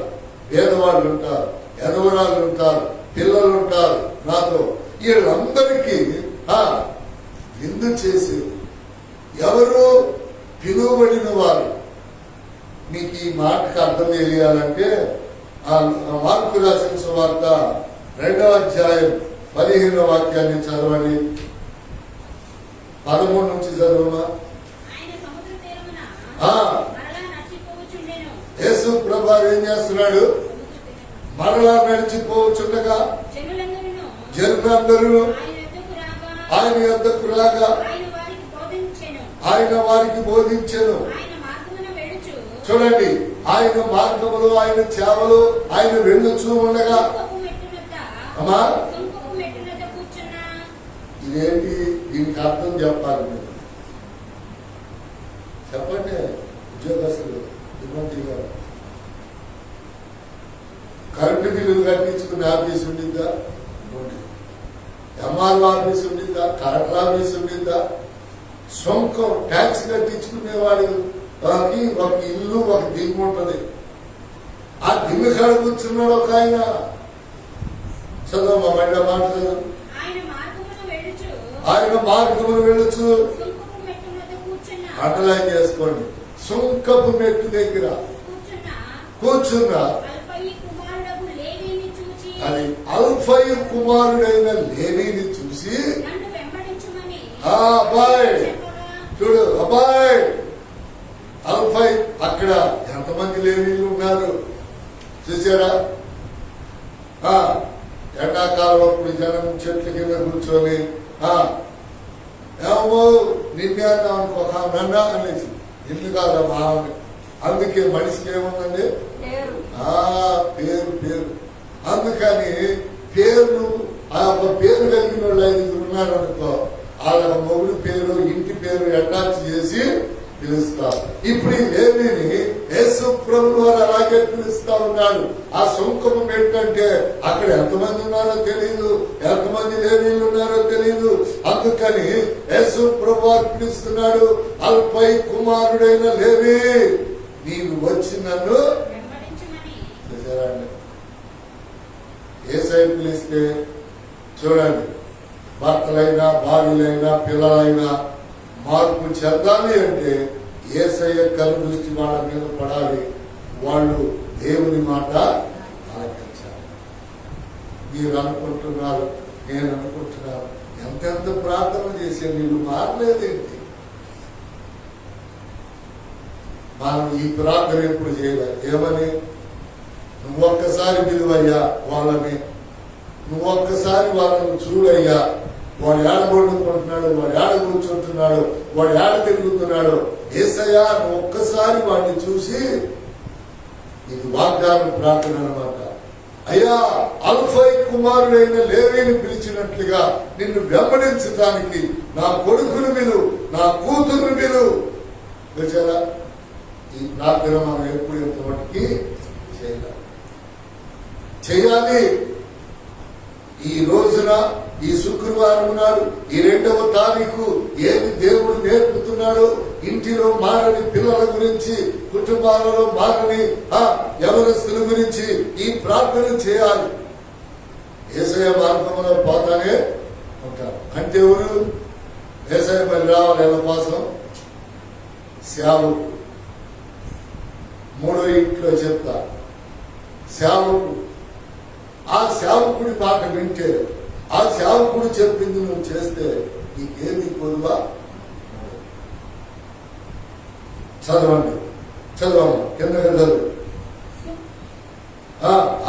పేదవాళ్ళు ఉంటారు, ఎదవరాళ్ళు ఉంటారు, పిల్లలు ఉంటారు. నాతో వీళ్ళందరికీ విందు చేసేది ఎవరు? పిలువబడిన వారు. మీకు ఈ మాటకు అర్థం తెలియాలంటే మార్కు రాసిన సువార్త 2వ అధ్యాయం 15వ వాక్యాన్ని చదవండి. 13 నుంచి చదవమా. యేసు ప్రభువు ఏం చేస్తున్నాడు? మరలా నడిచిపోవచ్చుండగా జనులందరూ ఆయన యొద్దకు రాగా ఆయన వారికి బోధించెను. చూడండి, ఆయన మార్గములు, ఆయన సేవలు ఆయన వెళ్ళుచూ ఉండగా అమ్మా ఇదేంటి? దీనికి అర్థం చెప్పాలి మీరు. చెప్పండి ఉద్యోగస్తులు. కరెంటు బిల్లులు కట్టించుకునే ఆఫీస్ ఉండిద్దా? ఎంఆర్ఓ ఆఫీస్ ఉండిద్దా? కలెక్టర్ ఆఫీస్ ఉండిద్దా? సొంతం ట్యాక్స్ కట్టించుకునే వాడికి ఒక ఇల్లు, ఒక దిమ్ము ఉంటది. ఆ దిమ్ము కాడ కూర్చున్నాడు ఒక ఆయన. చదువు బండ మాట చదువు. ఆయన మార్గమును వెళ్ళొచ్చు. అండర్లైన్ చేసుకోండి. సుంకపు మెట్టు దగ్గర కూర్చున్నా. అది అల్ఫయి కుమారుడైన లేవీని చూసి, అబ్బాయి చూడు, అబ్బాయి అల్ఫై. అక్కడ ఎంతమంది లేవీలు ఉన్నారు చూసారా? ఎండాకాలం అప్పుడు జనం చెట్ల కింద కూర్చొని ఏమో నిన్నేద్దాం అనుకో, నన్న అనేసి ఇల్లు కాదా బాగుంది. అందుకే మనిషికి ఏముందండి? పేరు పేరు. అందుకని పేర్లు ఆ పేరు కలిగిన వాళ్ళు 5 ఉన్నారు అనుకో, వాళ్ళ మొగుడు పేరు, ఇంటి పేరు అటాచ్ చేసి పిలుస్తారు. ఇప్పుడు ఈ లేవీని యేసు ప్రభువు వారు అలాగే పిలుస్తా ఉన్నాడు. ఆ సుంకము ఏంటంటే అక్కడ ఎంతమంది ఉన్నారో తెలియదు, ఎంతమంది లేవీలు ఉన్నారో తెలియదు. అందుకని యేసు ప్రభువు వారు పిలుస్తున్నాడు, అల్పై కుమారుడైన లేవీ, నీవు వచ్చి నన్ను చేశారండి. ఏసై పిలిస్తే చూడండి, భర్తలైనా భార్యలైనా పిల్లలైనా మార్పు చెందాలి అంటే యేసయ్య కను దృష్టి వాళ్ళ మీద పడాలి. వాళ్ళు దేవుని మాట ఆలకించాలి. మీరు అనుకుంటున్నారు, నేను అనుకుంటున్నాను, ఎంతెంత ప్రార్థన చేసే వీళ్ళు మారలేదేంటి? మనం ఈ ప్రార్థన ఎప్పుడు చేయలేదు. ఏమని? నువ్వు ఒక్కసారి పిలువయ్యా వాళ్ళని, నువ్వు ఒక్కసారి వాళ్ళని చూడయ్యా, వాడు ఏడ పడుకుంటున్నాడు, వాడు ఏడ కూర్చుంటున్నాడు, వాడు ఏడ తిరుగుతున్నాడు. యేసయ్యా నువ్వు ఒక్కసారి వాడిని చూసి, ఇది వాగ్దానం ప్రార్థన అన్నమాట. అయ్యా, అల్ఫై కుమారుడైన లేవీని పిలిచినట్లుగా నిన్ను వెంబడించడానికి నా కొడుకును విలు, నా కూతురును విలు. వచ్చారా? ఈ ప్రార్థన మనం ఎప్పుడు ఎంతమటికి చేయాలి. ఈ రోజున, ఈ శుక్రవారం నాడు, ఈ 2వ తారీఖు ఏది దేవుడు నేర్పుతున్నాడో, ఇంటిలో మారని పిల్లల గురించి, కుటుంబాలలో మారని యవనస్తుల గురించి ఈ ప్రార్థన చేయాలి. యేసయ్య మార్గంలో పోతానే ఉంటారు. అంటే ఎవరు? యేసయ్య మరి రావాలి ఎవరి కోసం? సేవకు. 3వ ఇంట్లో చెప్తా, సేవకు. ఆ సేవకుడి మాట వింటే, ఆ సేవకుడు చెప్పింది నువ్వు చేస్తే నీకేమి కొలువా? చదవండి, చదవండి, కింద చదువు.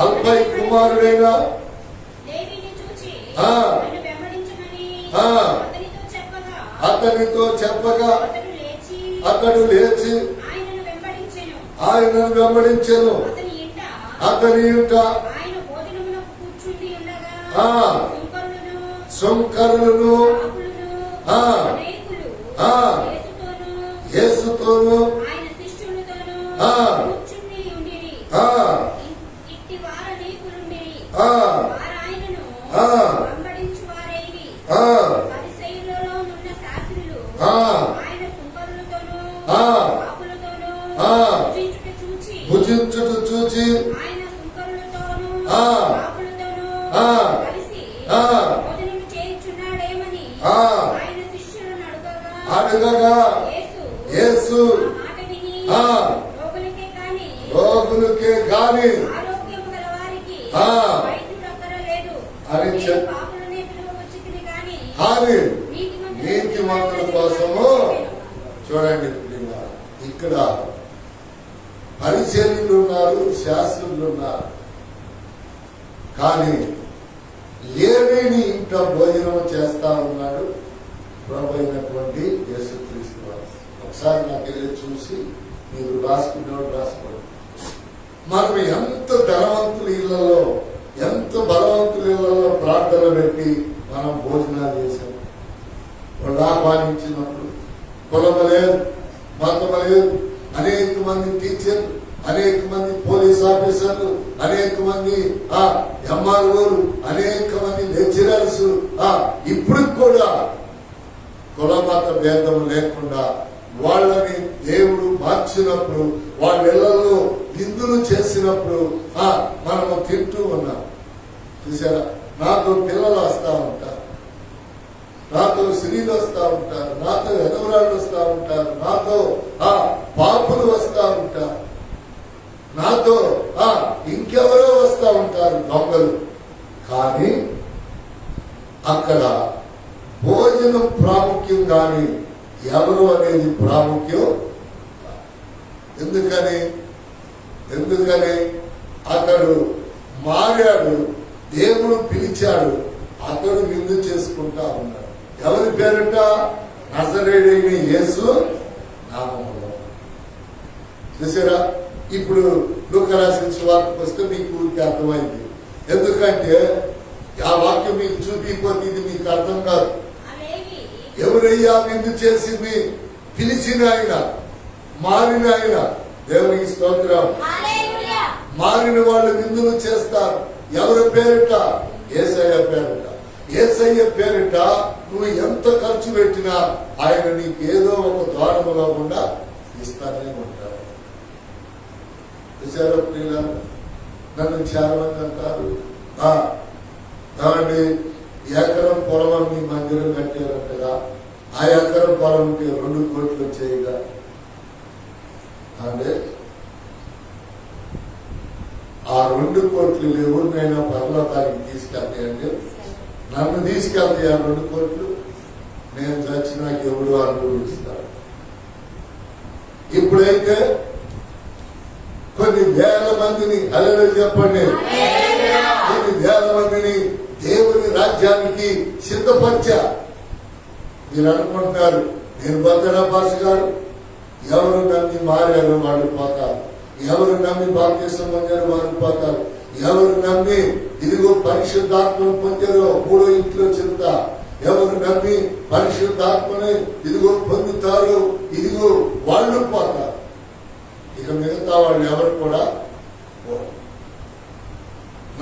అల్పై కుమారుడైన అతనితో చెప్పగా అతడు లేచి ఆయనను వెంబడించెను. అతని ఇంట సుంకరులను యేసుతోను భుజించుట చూచి అడగగా యేసు రోగులకే గాని అని కానీ నీతిమంతుల కోసము. చూడండి, ఇక్కడ పరిచర్యలు ఉన్నారు, శాస్త్రులు ఉన్నారు, కానీ లేవిని ఇంట భోజనం చేస్తా ఉన్నాడు ప్రభు అయినటువంటి యేసుక్రీస్తు వారు. ఒకసారి నాకు వెళ్ళి చూసి మీరు రాసుకున్నాడు రాసుకోండి. మనం ఎంత ధనవంతుల ఇళ్లలో, ఎంత బలవంతుల ఇళ్లలో ప్రార్థన పెట్టి మనం భోజనాలు చేశాం. వాళ్ళు ఆహ్వానించినప్పుడు కులము లేదు, మతము లేదు. అనేక మంది టీచర్లు, అనేక మంది పోలీస్ ఆఫీసర్లు, అనేక మంది ఎంఆర్ఓలు, అనేక మంది లెక్చరర్స్ ఇప్పుడు కూడా కుల మత భేదం లేకుండా వాళ్ళని దేవుడు మార్చినప్పుడు, వాళ్ళ ఇళ్లలో విందులు చేసినప్పుడు మనము తింటూ ఉన్నాం. చూసారా, నాతో పిల్లలు వస్తా ఉంటారు, నాతో స్త్రీలు వస్తా ఉంటారు, నాతో ఎదవరాళ్ళు వస్తా ఉంటారు, నాతో పాపులు వస్తా ఉంటారు, నాతో ఇంకెవరో వస్తా ఉంటారు, దొంగలు. కానీ అక్కడ భోజనం ప్రాముఖ్యం కానీ ఎవరు అనేది ప్రాముఖ్యం. ఎందుకని అతడు మారాడు, దేవుడు పిలిచాడు, అతడు విందు చేసుకుంటా ఉన్నాడు. ఎవరి పేరిట? నజరేయుడైన యేసు నామములో. చూసారా, ఇప్పుడు లూకా రాసిన సువార్తకు వస్తే మీకు ఊరికి అర్థమైంది. ఎందుకంటే ఆ వాక్యం మీకు చూపిపోతే ఇది మీకు అర్థం కాదు. ఎవరయ్యా విందు చేసింది? పిలిచిన ఆయన, మారిన ఆయన. దేవునికి స్తోత్రం. మారిన వాళ్ళు విందులు చేస్తారు. ఎవరి పేరిట? యేసయ్య పేరిట. యేసయ్య పేరిట నువ్వు ఎంత ఖర్చు పెట్టినా ఆయన నీకు ఏదో ఒక ద్వారములో కూడా ఇస్తానే ఉంటాడు. నన్ను చాలా మంది అంటారు, కాబట్టి ఎకరం పొలం మీ మందిరం కట్టారంటగా, ఆ ఎకరం పొలంకి 2 కోట్లు వచ్చాయిగా. అంటే ఆ 2 కోట్లు ఎవరినైనా పర్వతానికి తీసుకెళ్తాయండి. నన్ను తీసుకెళ్తాయి ఆ 2 కోట్లు. నేను చచ్చినాక ఎవడు అనుభవిస్తాడు. ఇప్పుడైతే కొన్ని వేల మందిని, హల్లెలూయా చెప్పండి, కొన్ని వేల మందిని దేవుని రాజ్యానికి సిద్ధపరిచా. మీరు అనుకుంటున్నారు నేను బద్దరా పాస్ గారు, ఎవరు నమ్మి మారారు వాళ్ళు పోతారు, ఎవరు నమ్మి బాప్తిసం పొందారు వాళ్ళు పోతారు, ఎవరు నమ్మి ఇదిగో పరిశుద్ధాత్మను పొందారో 3వ ఇంట్లో చెప్తా, ఎవరు నమ్మి పరిశుద్ధాత్మని ఇదిగో పొందుతారు, ఇదిగో వాళ్ళు పోతారు. ఇక మిగతా వాళ్ళు ఎవరు కూడా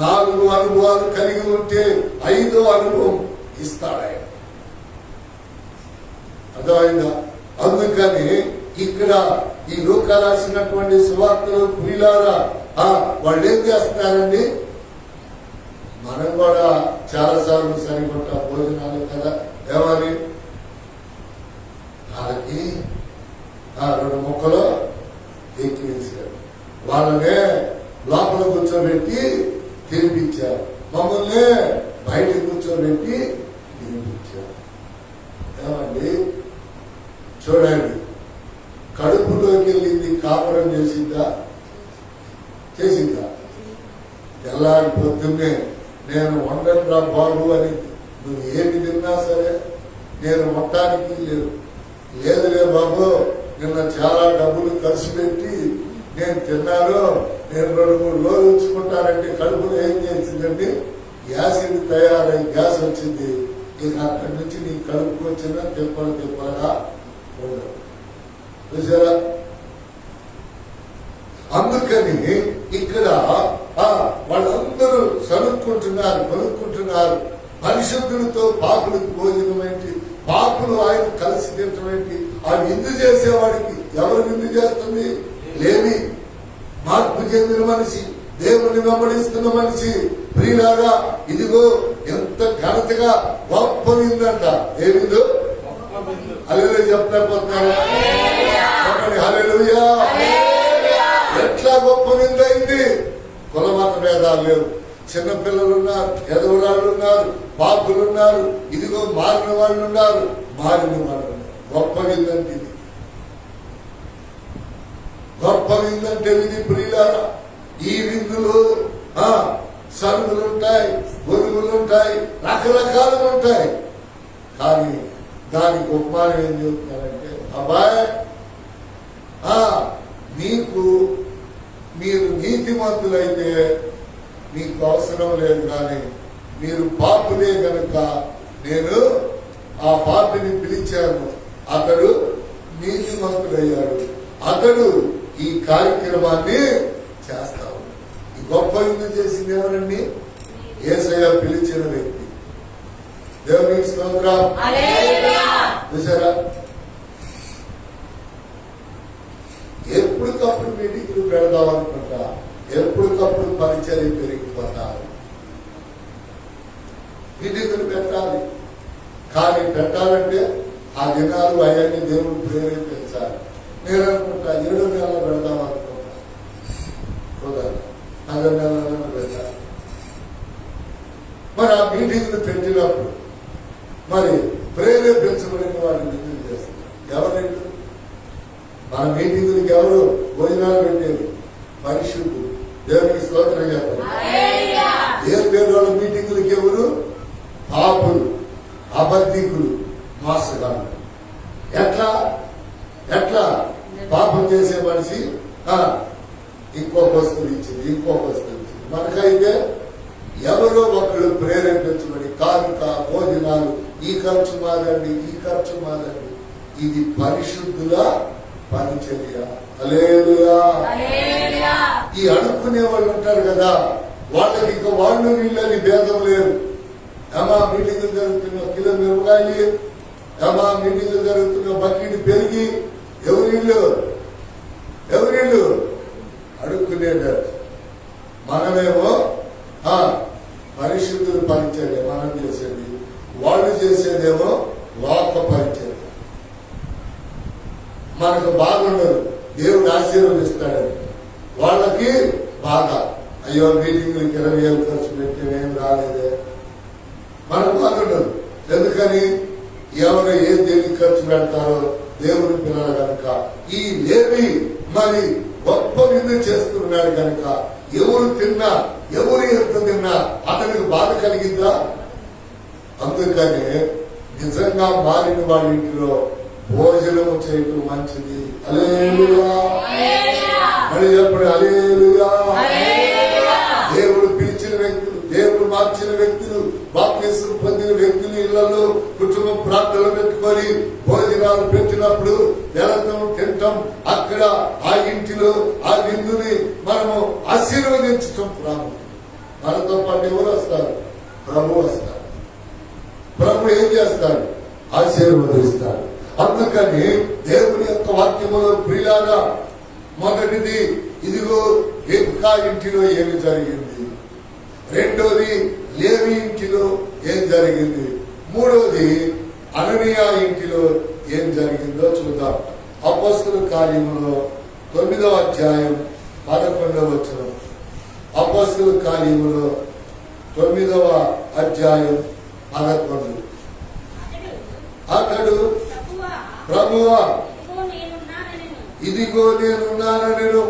4 అనుభవాలు కలిగి ఉంటే 5వ అనుభవం ఇస్తాడు ఆయన. అర్థమైందా? అందుకని ఇక్కడ ఈ లూకా రాసినటువంటి సువార్తలు ప్రియులారా వాళ్ళు ఏం చేస్తున్నారండి? మనం కూడా చాలా సార్లు సరిపడ్డ భోజనాలు కదా, ఏమని వాళ్ళకి 2 ముక్కలు ఎక్కి వేశారు, వాళ్ళనే లోపల కూర్చోబెట్టి తినిపించారు, మమ్మల్ని బయట కూర్చోబెట్టి తినిపించారు. ఏమండి చూడండి, కడుపులోకి వెళ్ళింది కాపురం చేసిందా? తెల్లారి పొద్దున్నే నేను వండరా బాబు అని నువ్వు ఏమి తిన్నా సరే నేను మొత్తానికి లేదులే బాబు, నిన్న చాలా డబ్బులు ఖర్చు పెట్టి నేను తిన్నాను, నేను 2-3 రోజులు ఉంచుకుంటానంటే కడుపులో ఏం చేసిందండి? యాసిడ్ తయారై గ్యాస్ వచ్చింది. ఇక అక్కడి నుంచి నీ కడుపుకు వచ్చిన తిప్పలుగా ఉండదు. చూసారా? అందుకని ఇక్కడ వాళ్ళందరూ కొనుక్కుంటున్నారు. పరిశుద్ధులతో పాపులకు భోజనం ఏంటి, పాపులు ఆయన కలిసి తినటం ఏంటి? ఆ విందు చేసేవాడికి ఎవరు విందు చేస్తుంది? లేవి, మార్పు చెందిన మనిషి, దేవుని వెంబడిస్తున్న మనిషి. ప్రియులారా, ఇదిగో ఎంత ఘనతగా గొప్ప విందంట. ఏ విందు? హల్లెలూయా చెప్పలేకపోతున్నారా? హల్లెలూయా. ఎట్లా గొప్ప విందైంది? కులమత భేదాలు లేవు. చిన్నపిల్లలు ఉన్నారు, ఎదవరాళ్ళు ఉన్నారు, పాపులు ఉన్నారు, ఇదిగో మారిన వాళ్ళు ఉన్నారు, మారిన వాళ్ళు ఉన్నారు. గొప్ప విందంటే ఇది. గొప్ప విందంటే ఇది ప్రియులారా. ఈ విందులో సరుగులుంటాయి, గొరుగులుంటాయి, రకరకాలుగా ఉంటాయి. కానీ దానికి ఉపమానం ఏం చెబుతున్నారంటే, అబ్బాయి మీరు నీతిమంతులైతే మీకు అవసరం లేదు, కానీ మీరు పాపులే గనుక నేను ఆ పాపిని పిలిచాను, అతడు నీతిమంతుడయ్యాడు, అతడు ఈ కార్యక్రమాన్ని చేస్తాడు. ఈ గొప్ప విందు చేసింది ఎవరండి? యేసయ్య పిలిచిన వ్యక్తి. దేవునికి స్తోత్రం. చూసారా? ఎప్పటికప్పుడు మీటింగ్లు పెడదాం అనుకుంటా, ఎప్పటికప్పుడు పరిచర్య పెరిగిపోతారు. మీటింగ్లు పెట్టాలి, కానీ పెట్టాలంటే ఆ దినాలు అవన్నీ దేవుడు ప్రేరేపించాలి. నేను అనుకుంటా 7 నెలలు పెడదాం అనుకుంటా, కుదరదు. 4 నెలలను పెట్టాలి. మరి ఆ మీటింగ్లు పెట్టినప్పుడు మరి ప్రేరేపించబడిన వాళ్ళు మీటింగ్ చేస్తారు. ఎవరండి? మన మీటింగులకి ఎవరు భోజనాలు పెట్టేది? పరిశుద్ధులు. దేవునికి స్తోత్రం చెప్పాలి. వేరు వాళ్ళ మీటింగులకి ఎవరు? పాపులు, అబద్ధికులు, మోసగాళ్ళు. ఎట్లా పాపం చేసే మనిషి ఇంకొక వస్తువు ఇచ్చింది, ఇంకొక వస్తువు ఇచ్చింది. మనకైతే ఎవరో ఒకళ్ళు ప్రేరేపించబడి కానుక, భోజనాలు, ఈ ఖర్చు మాదండి, ఈ ఖర్చు మాదండి. ఇది పరిశుద్ధుల పరిచర్య. హల్లెలూయా. ఈ అడుక్కునే వాళ్ళు ఉంటారు కదా, వాళ్ళకి ఇక వాళ్ళు వీళ్ళని భేదం లేదు. ఏమా మీటింగ్ జరుగుతున్న కిలో మిరపకాయలు, ఏమా మీటింగ్ జరుగుతున్న బకెట్ పెరిగి, ఎవరిళ్ళు అడుక్కునేది. మనమేమో పరిశుద్ధుల పరిచర్య మనం చేసేది, వాళ్ళు చేసేదేమో లోక పరిచర్య. మనకు బాగుండదు, దేవుడు ఆశీర్వదిస్తాడని. వాళ్ళకి బాగా, అయ్యో మీటింగ్లకి 20,000 ఖర్చు పెట్టి ఏం రాలేదే, మనకు బాగుండదు. ఎందుకని? ఎవరు ఏ దేనికి ఖర్చు పెడతారో దేవుని పిల్లలు కనుక. ఈ లేవి మరి గొప్ప విందు చేస్తున్నాడు కనుక ఎవరు తిన్నా, ఎవరు ఎంత తిన్నా అతనికి బాధ కలిగిందా? అందుకని నిజంగా మారిన వాళ్ళ ఇంటిలో భోజనము చేయటం మంచిది. హల్లెలూయా. మరి ఎప్పుడు హల్లెలూయా. దేవుడు పిలిచిన వ్యక్తులు, దేవుడు మార్చిన వ్యక్తులు, బాప్తిసం పొందిన వ్యక్తులు ఇళ్లలో కుటుంబం ప్రార్థనలు పెట్టుకొని భోజనాలు పెట్టినప్పుడు వెళతాం, తింటాం. అక్కడ ఆ ఇంటిలో ఆ విందుని మనము ఆశీర్వదించటం ప్రారంభం. మనతో పాటు ఎవరు వస్తారు? ప్రభు వస్తారు. ప్రభు ఏం చేస్తాడు? ఆశీర్వదిస్తాడు. అందుకని దేవుని యొక్క వాక్యములో ప్రియులారా, మొదటిది ఇదిగో రేపుకా ఇంటిలో ఏమి జరిగింది, రెండోది లేవి ఇంటిలో ఏం జరిగింది, మూడోది అననీయా ఇంటిలో ఏం జరిగిందో చూద్దాం. అపోస్తలుల కార్యములో 9వ అధ్యాయం 11వ వచనం. అపోస్తలుల కార్యములో 9వ అధ్యాయం 11. అతడు ప్రభువా ఇదిగో నేనున్నానెను.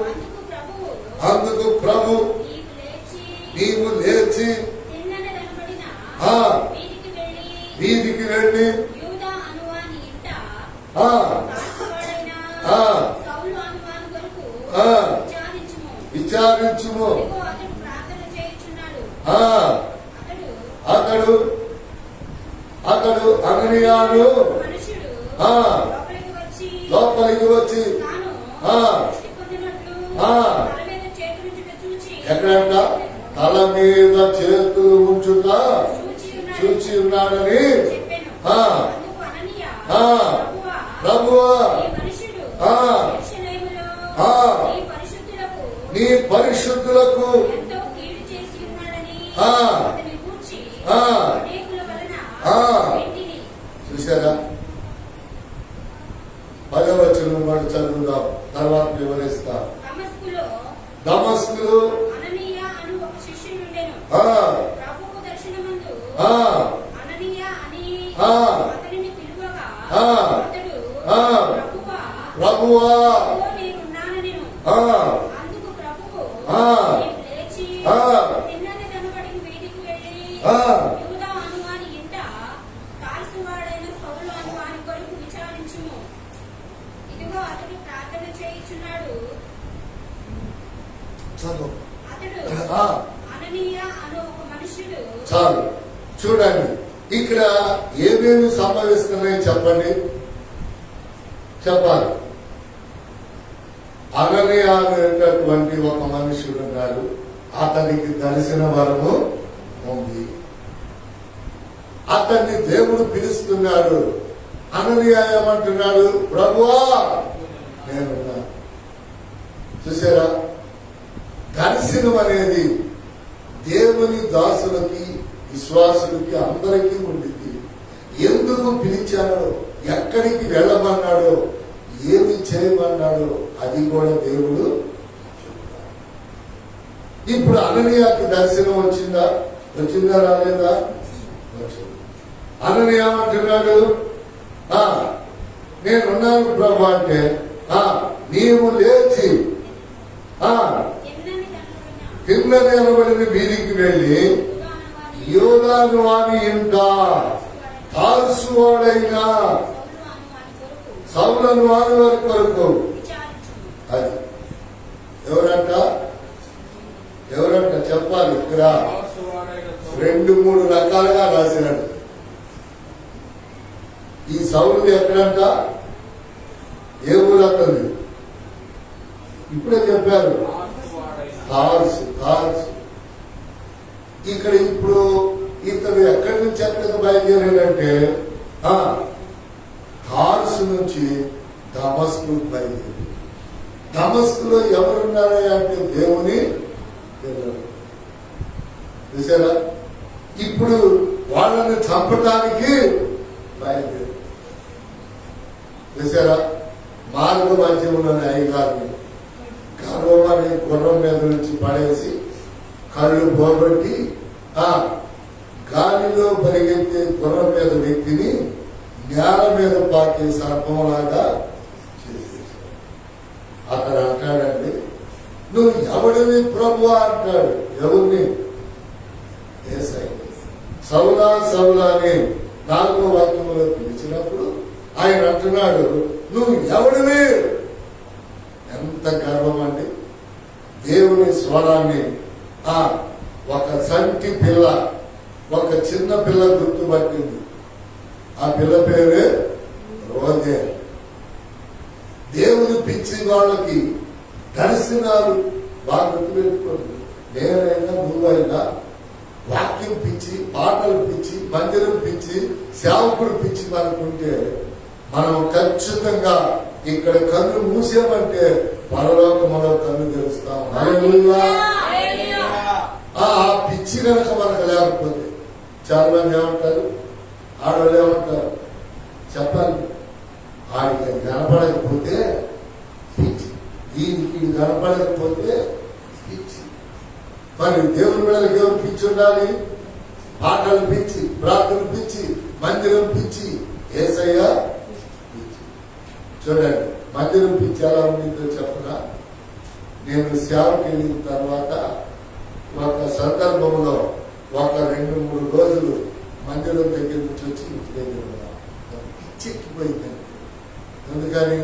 అందుకు ప్రభు నీవు లేచి వీధికి వెళ్ళి విచారించుము. అతడు అననీయాను మనుషుడు ఆ, లోపలికి వచ్చి లోపలికి వచ్చి తాను ఆ, దృష్టి పొందినట్లు ఆ. తల మీద చేతులుంచుట చూచి ఎక్కడంట తల మీద చేతులు ఉంచుట చూచి ఉన్నాడని చెప్పెను. ఆ, అందుకు అననీయ, ఆ. ప్రభువా ఈ మనుషుడు ఆ. యెరూషలేములో ఆ. ఈ పరిశుద్ధులకు నీ పరిశుద్ధులకు ఎంతో కీడు చేసి ఉన్నాడని ఆ. అతని గూర్చి ఆ. అనేకుల వలన ఆ. వింటిని. చూసారా 10వ వచనం వాడు చదువుదాం, తర్వాత వివరిస్తా. దమస్కులో అననీయ అను ఒక శిష్యుడు ఉండెను. ఆ, ప్రభువు దర్శనమందు ఆ, అననీయ అని ఆ. అతనిని పిలువగా ఆ. అతడు ఆ. ప్రభువా ఇదిగో నేనున్నానెను. ఆ, అందుకు ప్రభువు ఆ. నీవు లేచి ఆ. తిన్నని కనబడిన వీధికి వెళ్ళి ఆ. యూదా అనువాని ఇంట తార్సువాడైన సౌలు అనువాని కొరకు విచారించుము. ఇదిగో అతడు ప్రార్థన చేయుచున్నాడు. చదువు. అతడు ఆ. అననీయ అను ఒక మనుష్యుడు చాలు. చూడండి ఇక్కడ ఏమేమి సంభవిస్తున్నాయి చెప్పండి, చెప్పాలి. అననీయ అనేటటువంటి ఒక మనుషుడు ఉన్నాడు, అతనికి దర్శన వరము ఉంది. అతన్ని దేవుడు పిలుస్తున్నాడు. అననీయ ఏమంటున్నాడు? ప్రభువా నేనున్నా. చూసారా, దర్శనం అనేది దేవుని దాసులకి విశ్వాసులకి అందరికీ ఉండింది. ఎందుకు పిలిచాడో, ఎక్కడికి వెళ్ళమన్నాడో, ఏమి చేయమన్నాడో అది కూడా దేవుడు చెప్తాడు. ఇప్పుడు అననీయాకి దర్శనం వచ్చిందా రాలేదా? వచ్చింది. అననీయ ఏమంటున్నాడు? నేనున్నాను ప్రభు అంటే, నీవు లేచి కింద నిలబడిన వీధికి వెళ్ళి యోదాను వాని ఇంట తార్సువాడైన సౌలను వాని వారి కొరకు. అది ఎవరంట చెప్పాలి. ఇక్కడ 2-3 రకాలుగా రాసినాడు. ఈ సౌలు ఎక్కడంట? ఏ ఊరు అతను? ఇప్పుడే చెప్పారు, తార్సు. ఇక్కడ ఇప్పుడు ఇతను ఎక్కడి నుంచి ఎక్కడికి బయలుదేరాడంటే తార్సు నుంచి దమస్కు బయలుదేరి. దమస్కులో ఎవరున్నారా అంటే దేవుని పిల్లలు. చూసారా, ఇప్పుడు వాళ్ళని చంపడానికి బయలుదేరి. చూసారా, మార్గ మధ్యములోని అయ్యగారిని గర్వమని గుర్రం మీద నుంచి పడేసి కళ్ళు పోగొట్టి గాలిలో పరిగెత్తే గుర్రం మీద వ్యక్తిని నేల మీద పాకే సర్పంలాగా చేసేసాడు. అక్కడ అంటాడండి, నువ్వు ఎవడివి ప్రభు అంటాడు. ఎవరిని? యేసయ్య. సౌలా అని 4వ వాక్యంలో పిలిచినప్పుడు ఆయన అంటున్నాడు, నువ్వు ఎవడివి? ఎంత గర్వం అండి! దేవుని స్వరాన్ని ఒక సంటి పిల్ల, ఒక చిన్న పిల్ల గుర్తుపట్టింది. ఆ పిల్ల పేరే రోజే. దేవుని పిచ్చి వాళ్ళకి దర్శనాలు బాగా గుర్తుపెట్టుకోండి. నేనైనా నువ్వైనా వాక్యం పిచ్చి, పాటలు పిచ్చి, మందిరం పిచ్చి, సేవకుడు పిచ్చి మనకుంటే మనం ఖచ్చితంగా ఇక్కడ కన్ను మూసామంటే పరలోకములో కన్ను తెలుస్తాం. హల్లెలూయా. ఆ పిచ్చి కనుక మనకు లేకపోతే చాలా మంది ఏమంటారు, ఆడవాళ్ళు ఏమంటారు చెప్పాలి, ఆడికి అది కనపడకపోతే పిచ్చి, దీనికి ఇది కనపడకపోతే పిచ్చి. మరి దేవుని బిడ్డలకు ఎవరు పిచ్చి ఉండాలి? పాటలు పిచ్చి, ప్రార్థన పిచ్చి, మందిరం పిచ్చి, యేసయ్య పిచ్చి. చూడండి, మందిరం పిచ్చి ఎలా ఉండిందో చెప్పనా? నేను సేవకి వెళ్ళిన తర్వాత ఒక సందర్భంలో ఒక 2-3 రోజులు మందిరం దగ్గర నుంచి వచ్చి ఇంటి దగ్గర పిచ్చెక్కిపోయిందండి. ఎందుకని?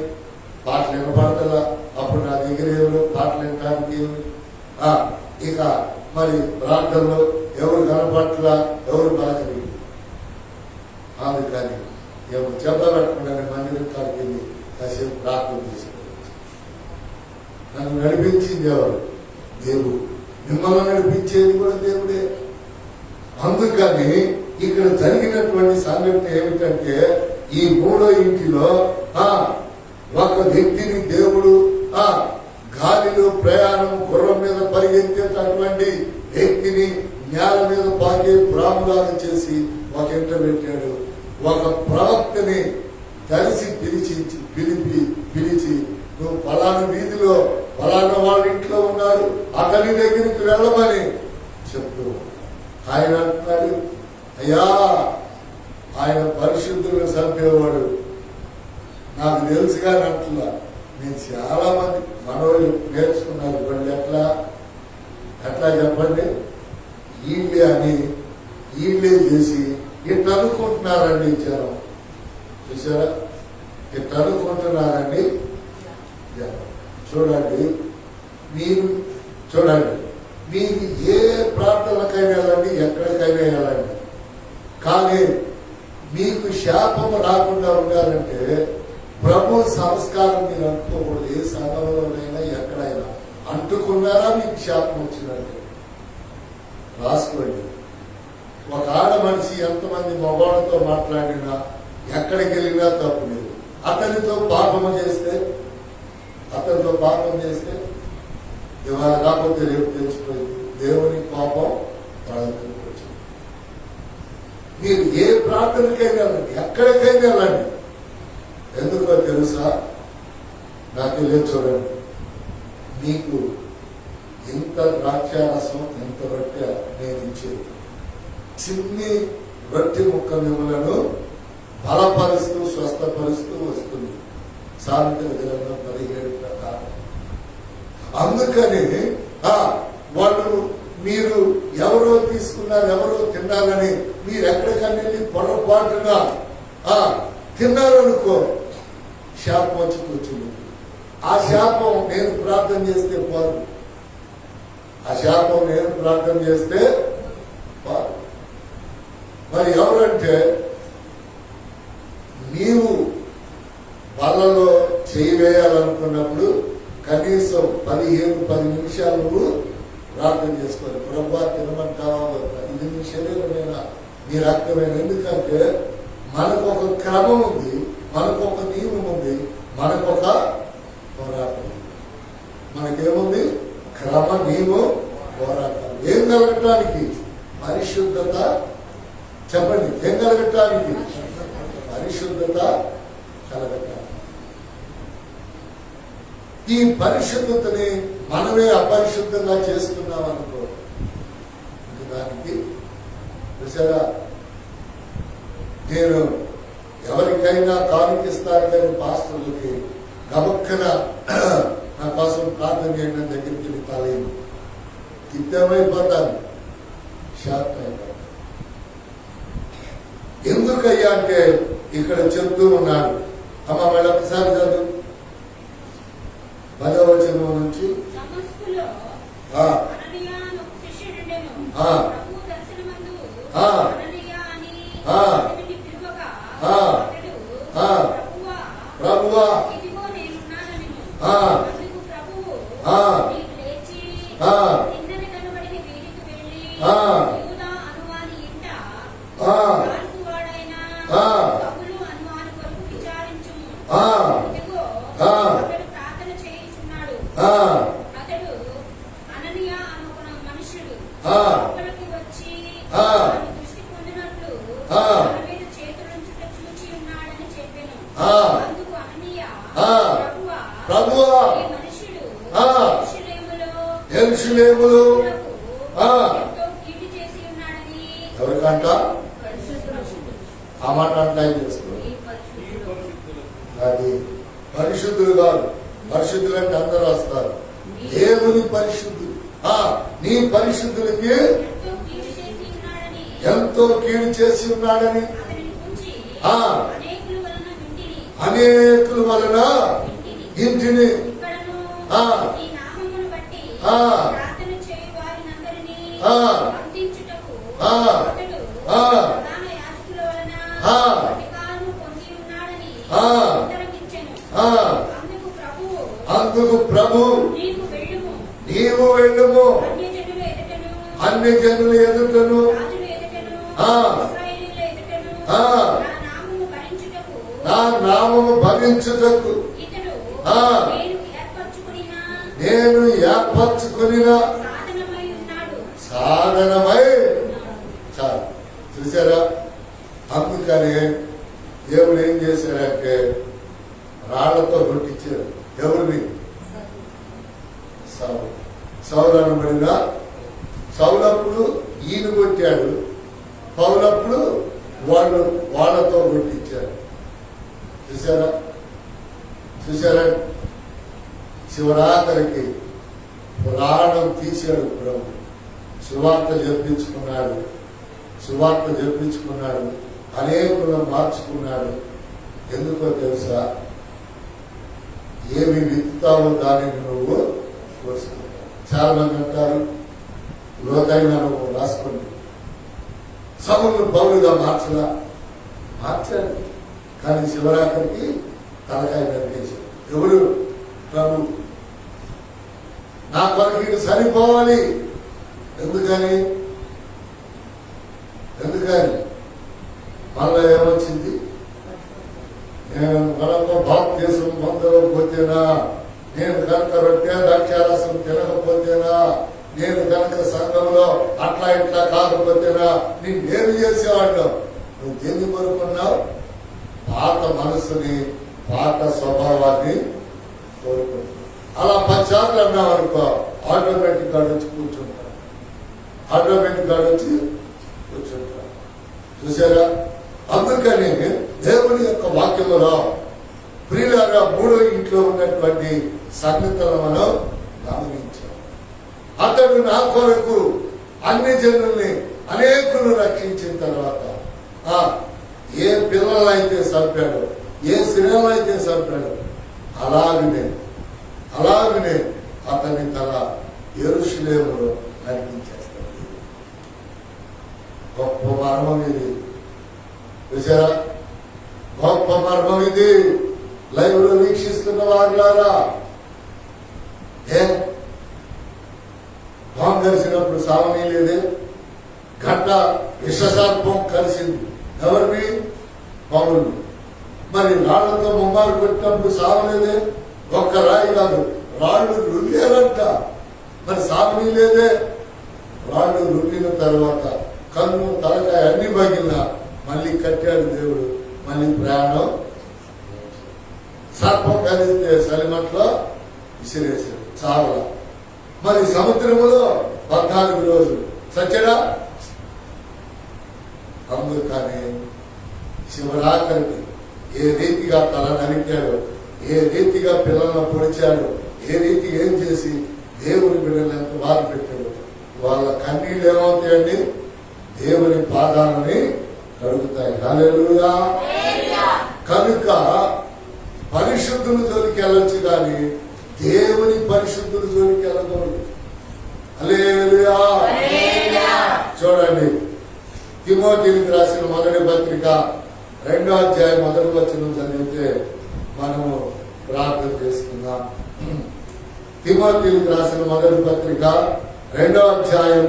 పాటలు వినపడతలా. అప్పుడు నా దగ్గర ఏమి పాటలు వినడానికి ఏమి, ఇక మరి ప్రార్థనలో ఎవరు కనపట్ల, ఎవరు పలకరి. అందుకని ఎవరు చెప్పబెట్టకుండా మందిరం కాడికి వెళ్ళి కాసేపు ప్రార్థన చేసుకోవచ్చు. నన్ను నడిపించింది ఎవరు? దేవుడు. మిమ్మల్ని నడిపించేది కూడా దేవుడే. అందుకని ఇక్కడ జరిగినటువంటి సంఘటన ఏమిటంటే, ఈ మూడో ఇంటిలో ఒక వ్యక్తిని దేవుడు గాలిలో ప్రయాణం గుర్రం మీద పరిగెత్తేటటువంటి వ్యక్తిని నేల మీద పాకే ప్రాములాగా చేసి ఒక ఇంట పెట్టాడు. ఒక ప్రవక్తని కలిసి పిలిచి నువ్వు ఫలానా వీధిలో ఫలానా వాళ్ళ ఇంట్లో ఉన్నారు, అతని దగ్గరికి వెళ్ళమని చెప్తూ ఆయన అంటున్నాడు, అయ్యా ఆయన పరిశుద్ధులను చంపేవాడు. నాకు తెలుసు కానీ అంటున్నా, నేను చాలా మంది మనోళ్ళు నేర్చుకున్నారు. వాళ్ళు ఎట్లా చెప్పండి, ఈళ్ళే చేసి ఇట్లా అనుకుంటున్నారండి. జనం చూసారా, ఇట్లా అనుకుంటున్నారండి. చూడండి మీరు ఏ ప్రార్థనకైనా వెళ్ళండి, ఎక్కడికైనా వెళ్ళండి, కానీ మీకు శాపం రాకుండా ఉండాలంటే ప్రభు సంస్కారం మీరు అంటుకోకూడదు. ఏ సంఘంలోనైనా ఎక్కడైనా అంటుకున్నారా మీకు శాపం వచ్చిందంటే రాసుకోండి. ఒక ఆడ మనిషి ఎంతమంది మగవాళ్ళతో మాట్లాడినా ఎక్కడికి వెళ్ళినా తప్పు లేదు. అతనితో పాపం చేస్తే ఇవాళ కాకపోతే రేపు తెలిసిపోయింది. దేవుని పాపం వాళ్ళకి వచ్చింది. మీరు ఏ ప్రార్థనకైనా వెళ్ళండి, ఎక్కడికైనా వెళ్ళండి. ఎందుకో తెలుసా, నాకు లేదు. చూడండి, మీకు ఇంత ద్రాక్షారసం, ఇంత రొట్టె నేను ఇచ్చేది, చిన్ని రొట్టె ముక్క మిమ్మలను బలపరుస్తూ స్వస్థపరుస్తూ వస్తుంది. సామెతల గ్రంథం 17 ప్రకారం. అందుకని వాళ్ళు మీరు ఎవరో తీసుకున్నారు, ఎవరో తిన్నారని మీరు ఎక్కడికన్నా వెళ్ళి పొరపాటున తిన్నారనుకో, శాపం వచ్చి కూర్చుంది. ఆ శాపం నేను ప్రార్థన చేస్తే పోదు. మరి ఎవరంటే, నీవు వాళ్ళలో చేయి వేయాలనుకున్నప్పుడు కనీసం 15-10 నిమిషాలు నువ్వు ప్రార్థన చేసుకోవాలి. ప్రభువా తినమంటావా, ఇది నీ శరీరమైనా నీ రక్తమైన. ఎందుకంటే మనకు ఒక క్రమం ఉంది, మనకు ఒక నియమం ఉంది, మనకు ఒక పోరాటం ఉంది. మనకేముంది? క్రమ, నియమం, పోరాటం. ఏం కలగటానికి? పరిశుద్ధత. చెప్పండి, ఏం కలగటానికి? పరిశుద్ధత కలగటానికి. ఈ పరిశుద్ధతని మనమే అపరిశుద్ధంగా చేసుకున్నాం అనుకో, దానికి చూసారా, నేను ఎవరికైనా కానుకిస్తారు కానీ పాస్టర్లకి గబక్కన నా కోసం ప్రార్థన చేయడం దగ్గరికి వెళ్ళి తాలేదు, తిట్టమైపోతాను, శాంతం అయిపోతాను. ఎందుకయ్యా అంటే ఇక్కడ చెప్తూ ఉన్నాడు. అమ్మ మళ్ళీ ఒకసారి చదువు 10వ వచనం నుంచి. ప్రభువా యెరూషలేములో ఎవరికంట ఆ మాట అట్లా చేసుకోండి. అది పరిశుద్ధులు కాదు. పరిశుద్ధులు అంటే అందరూ వస్తారు. దేవుని పరిశుద్ధులు. నీ పరిశుద్ధులకి ఎంతో కీడు చేసి ఉన్నాడని అనేకుల వలన ఇంటిని ఆ, అతడు ఆ, ప్రధాన యాజకుల వలన ఆ, అధికారము పొంది ఉన్నాడని ఆ, ఉత్తరమిచ్చెను. ఆ. అందుకు ప్రభువు, అందుకు ప్రభు నీవు వెళ్ళుము, నీవు వెళ్ళుము, అన్యజనుల ఎదుటను అన్ని జనుల ఎదుటను రాజుల ఎదుటను ఆ. ఇశ్రాయేలీయుల ఎదుటను ఆ. నా నామము భరించుటకు నా నామము భవించుటకు ఇతడు ఆ. నేను ఏర్పరచుకునిన సాధనమై ఉన్నాడు. సాధనమై చాలు. చూసారా? అందుకని దేవుడు ఏం చేశారంటే రాళ్లతో కొట్టించారు. ఎవరిని? సౌలు. సౌలు అనబడిన సౌలప్పుడు ఈయన కొట్టాడు, పౌలప్పుడు వాళ్ళతో కొట్టించారు. చూసారా? చూసారా? చివరాఖరికి ప్రాణం తీశాడు ప్రభు. సువార్త చెప్పించుకున్నాడు, అనేకులను మార్చుకున్నాడు. ఎందుకో తెలుసా? ఏమి విత్తుతావో దానిని నువ్వు కోసుకుంటావు. చాలా మంది అంటారు, లోతైన నువ్వు రాసుకోండి, సౌలును పౌలుగా మార్చాడు. కానీ శివరాఖరికి తలకాయ నరికేశాడు. ఎవరు? ప్రభు. నా కొరకు ఇది సరిపోవాలి. ఎందుకని మళ్ళా ఏమొచ్చింది? నేను మనకు బాప్తీసం పొందకపోతేనా, నేను కనుక రొట్టె ద్రాక్షారసం తినకపోతేనా, నేను కనుక సంఘంలో అట్లా ఇట్లా కాకపోతేనా నిన్నేమి చేసేవాడు? నువ్వు దేన్ని కోరుకున్నావు? పాత మనసుని, పాత స్వభావాన్ని కోరుకుంటున్నావు. అలా 10 సార్లు అన్నావు అనుకో, ఆటోమేటిక్ గా వచ్చి కూర్చుంటాడు. చూసారా? అందుకని దేవుని యొక్క వాక్యములో ప్రియులారా 3వ ఇంట్లో ఉన్నటువంటి సంగతులను మనం గమనించాం. అతడు నా కొరకు అన్ని జనుల్ని అనేకులు రక్షించిన తర్వాత ఏ పిల్లలైతే చంపాడో, ఏ స్త్రీలైతే చంపాడో అలాగనే అతని తల యెరూషలేములో నరికించేస్తాడు. గొప్ప మర్మం ఇది. చూసారా? గొప్ప మర్మం ఇది. లైవ్ లో వీక్షిస్తున్న వారులారా, పాము కలిసినప్పుడు సావనీ లేదే, గంట విషసర్పం కలిసింది. ఎవరిని? పౌలు. మరి రాళ్లతో ముమ్మారు కొట్టినప్పుడు సావలేదే, ఒక్క రాయి కాదు, రాళ్ళు రుల్లారంట. మరి సావనీ లేదే. రాళ్ళు రుల్లిన తర్వాత కన్ను, తలకాయ అన్ని పగిలినా మళ్ళీ కట్టాడు దేవుడు. మళ్ళీ ప్రయాణం. సర్పం కలిస్తే సలిమట్లో విసిరేశాడు, చావలా. మరి సముద్రములో 14 రోజులు సచ్చడా. అందుకని శివరాఖరికి ఏ రీతిగా తల నరికాడో, ఏ రీతిగా పిల్లలను పొడిచాడు, ఏ రీతి ఏం చేసి దేవుని బిడ్డలు ఎంత బాధ పెట్టాడు. వాళ్ళ కన్నీళ్ళు ఏమవుతాయండి? దేవుని పాదాలని కడుగుతాయి. హల్లెలూయా. కనుక పరిశుద్ధుల జోలికి వెళ్ళొచ్చు కానీ దేవుని పరిశుద్ధుల జోలికి వెళ్ళకూడదు. హల్లెలూయా. చూడండి, తిమోతికి రాసిన మొదటి పత్రిక 2వ అధ్యాయం 1వ వచనం చదివితే మనము ప్రార్థన చేసుకుందాం. తిమోతికి రాసిన మొదటి పత్రిక 2వ అధ్యాయం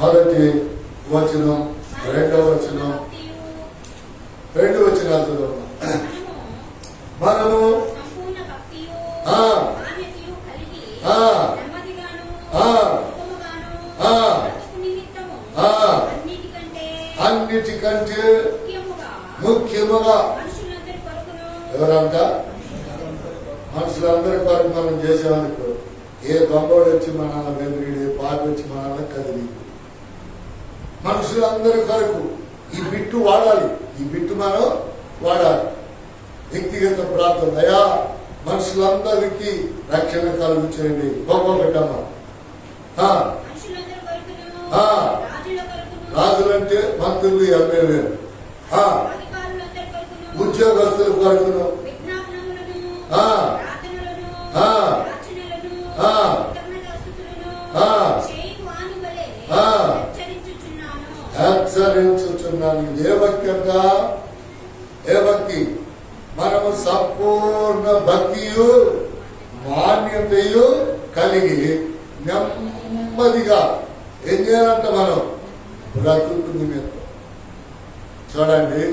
1వ వచనం 2వ వచనం 2 వచనాలు చదువుతాం. మనము అన్నిటికంటే ముఖ్యముగా ఎవరంట? మనుషులందరి కొరకు మనం చేసేవాళ్ళకు ఏ దొంగోడు వచ్చి మనల్ని బెదిరి, ఏ పాపి వచ్చి మనల్ని కదిలి, మనుషులందరి కొరకు ఈ బిట్టు వాడాలి. ఈ బిట్టు మనం వాడాలి. వ్యక్తిగత ప్రార్థన, అయ్యా మనుషులందరికీ రక్షణ కలుగు చేయండి. ఒక్కొక్కటమ్మా. రాజులంటే మంత్రులు, ఎమ్మెల్యేలు, ఉద్యోగస్తుల కొరకును, చెప్తున్నాను. ఏ భక్తి అంట? ఏ భక్తి? మనము సంపూర్ణ భక్తియు మాన్యతయు కలిగి నెమ్మదిగా ఏం చేయాలంట? మనం బ్రతుకు నిమిత్తం. చూడండి,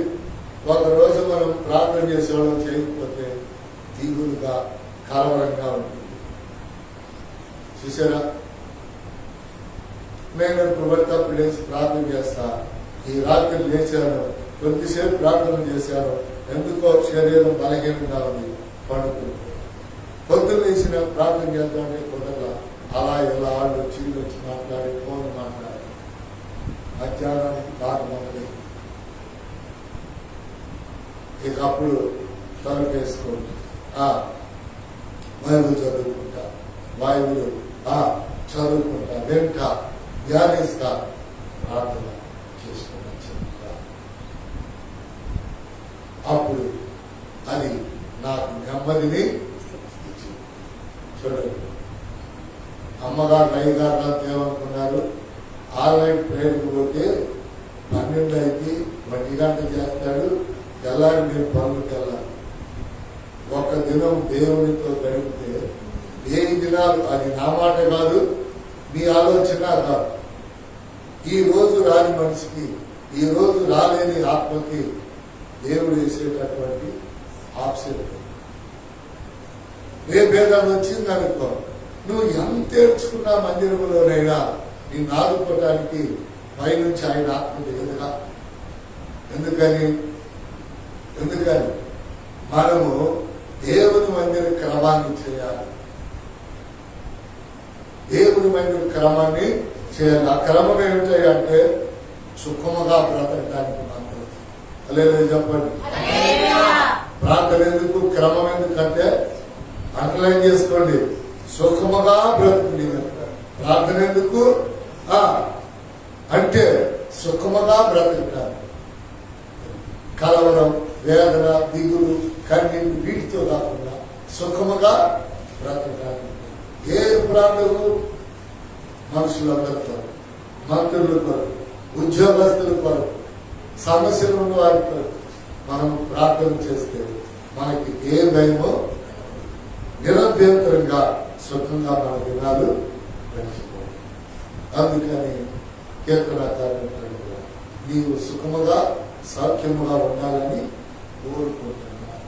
ఒకరోజు మనం ప్రార్థన చేసేవాళ్ళం చేయకపోతే దిగులుగా కలవరంగా ఉంటుంది. చూసారా? నేను ఇప్పుడు పడినప్పుడు లేచి ప్రార్థన చేస్తా. ఈ రాత్రి లేచాను, కొద్దిసేపు ప్రార్థన చేశాను, ఎందుకో శరీరం బలహీనంగా ఉంది, పండుకుంది. పొద్దున్న లేచిన ప్రార్థన చేద్దామంటే కుదరలా. అలా ఇలా ఆళ్ళు చీళ్ళు వచ్చి మాట్లాడి ఫోన్ మాట్లాడి మధ్యాహ్నానికి బాగా మొదలైంది. ఇక అప్పుడు తలుపు వేసుకోండి, బైబిల్ చదువుకుంటా, బైబిల్ చదువుకుంటా, వింటా, ధ్యానిస్తా, ప్రార్థన చేసుకుంటా. అప్పుడు అది నాకు నెమ్మదిని ఇచ్చింది. చూడండి, అమ్మగారు అయ్యగారు అంతా ఏమనుకున్నారు? ఆన్లైన్ ప్రేయర్కి పోతే 12 అయితే 1 గంట చేస్తాడు, తెల్లారి నేను పనులకు వెళ్ళాలి. ఒక దినం దేవునితో గడిపితే 1000 దినాలు. అది నా మాట కాదు, మీ ఆలోచన కాదు. ఈ రోజు రాని మనిషికి, ఈ రోజు రాలేని ఆత్మకి దేవుడు వేసేటటువంటి ఆప్షన్. రేపేదం వచ్చిందనుకో, నువ్వు ఎంత ఏడ్చుకున్నా మందిరంలోనైనా నిన్ను ఆదుకోవటానికి పైనుంచి ఆయన ఆత్మ దిగదుగా. ఎందుకని మనము దేవుని మందిర క్రమాన్ని చేయాలి. దేవుని మందిర క్రమాన్ని చేయాలి. ఆ క్రమం ఏమిటంటే సుఖముగా బ్రతకడానికి మాత్రం. అలాగే చెప్పండి. ప్రార్థన ఎందుకు, క్రమం ఎందుకంటే అండర్లైన్ చేసుకోండి. సుఖముగా బ్రతుకుని ప్రార్థన ఎందుకు అంటే సుఖముగా బ్రతుకుతారు. కలవరం, వేదన, దిగులు, కన్నీళ్ళు వీటితో కాకుండా సుఖముగా బ్రతకడానికి. ఏ ప్రార్థనలు? మనుషులందరి కొరకు, మంత్రుల కొరకు, ఉద్యోగస్తుల కొరకు, సమస్యలు ఉన్న వారి కొరకు మనం ప్రార్థన చేస్తే మనకి ఏ భయమో నిరభ్యంతరంగా సుఖంగా మన దినాలు గడిచిపోవాలి. అందుకని కీర్తనకారుడు నీవు సుఖముగా సౌఖ్యముగా ఉండాలని కోరుకుంటున్నారు.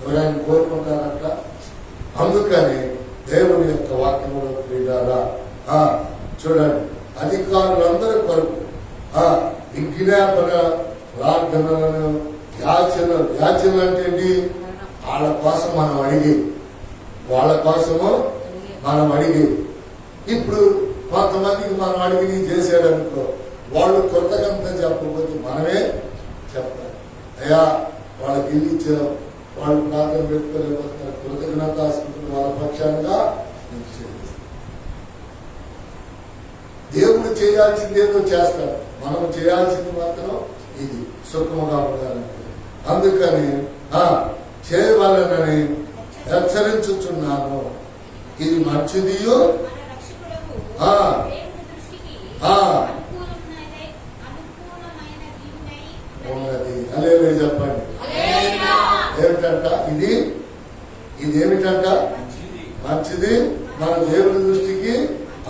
ఎవరైనా కోరుకుంటారంట. అందుకని దేవుని యొక్క వాక్యములో క్రీడారా చూడండి, అధికారులందరి కొరకు విజ్ఞాపన ప్రార్థనలను, యాచనలు అంటే ఏంటి? వాళ్ళ కోసం మనం అడిగి, వాళ్ళ కోసము మనం అడిగి. ఇప్పుడు కొంతమందికి మనం అడిగి చేసాడనుకో, వాళ్ళు కొత్తగంతా చెప్పకపోతే మనమే చెప్పాలి. అయ్యా వాళ్ళకి ఇల్లు ఇచ్చాం, వాళ్ళు ప్రార్థన పెట్టుకోలేకపోతున్నారు, కృతజ్ఞత ఆసుకుంటున్న వాళ్ళ పక్షాలుగా దేవుడు చేయాల్సింది ఏదో చేస్తాడు, మనం చేయాల్సింది మాత్రం ఇది సుఖముగా ఉండాలంటే. అందుకని చేయవాలని హెచ్చరించుచున్నాను. ఇది మంచిదియు ఉన్నది. అలేలే చెప్పండి. ఏమిటంట ఇది? ఏమిటంట? మంచిది, మన దేవుని దృష్టికి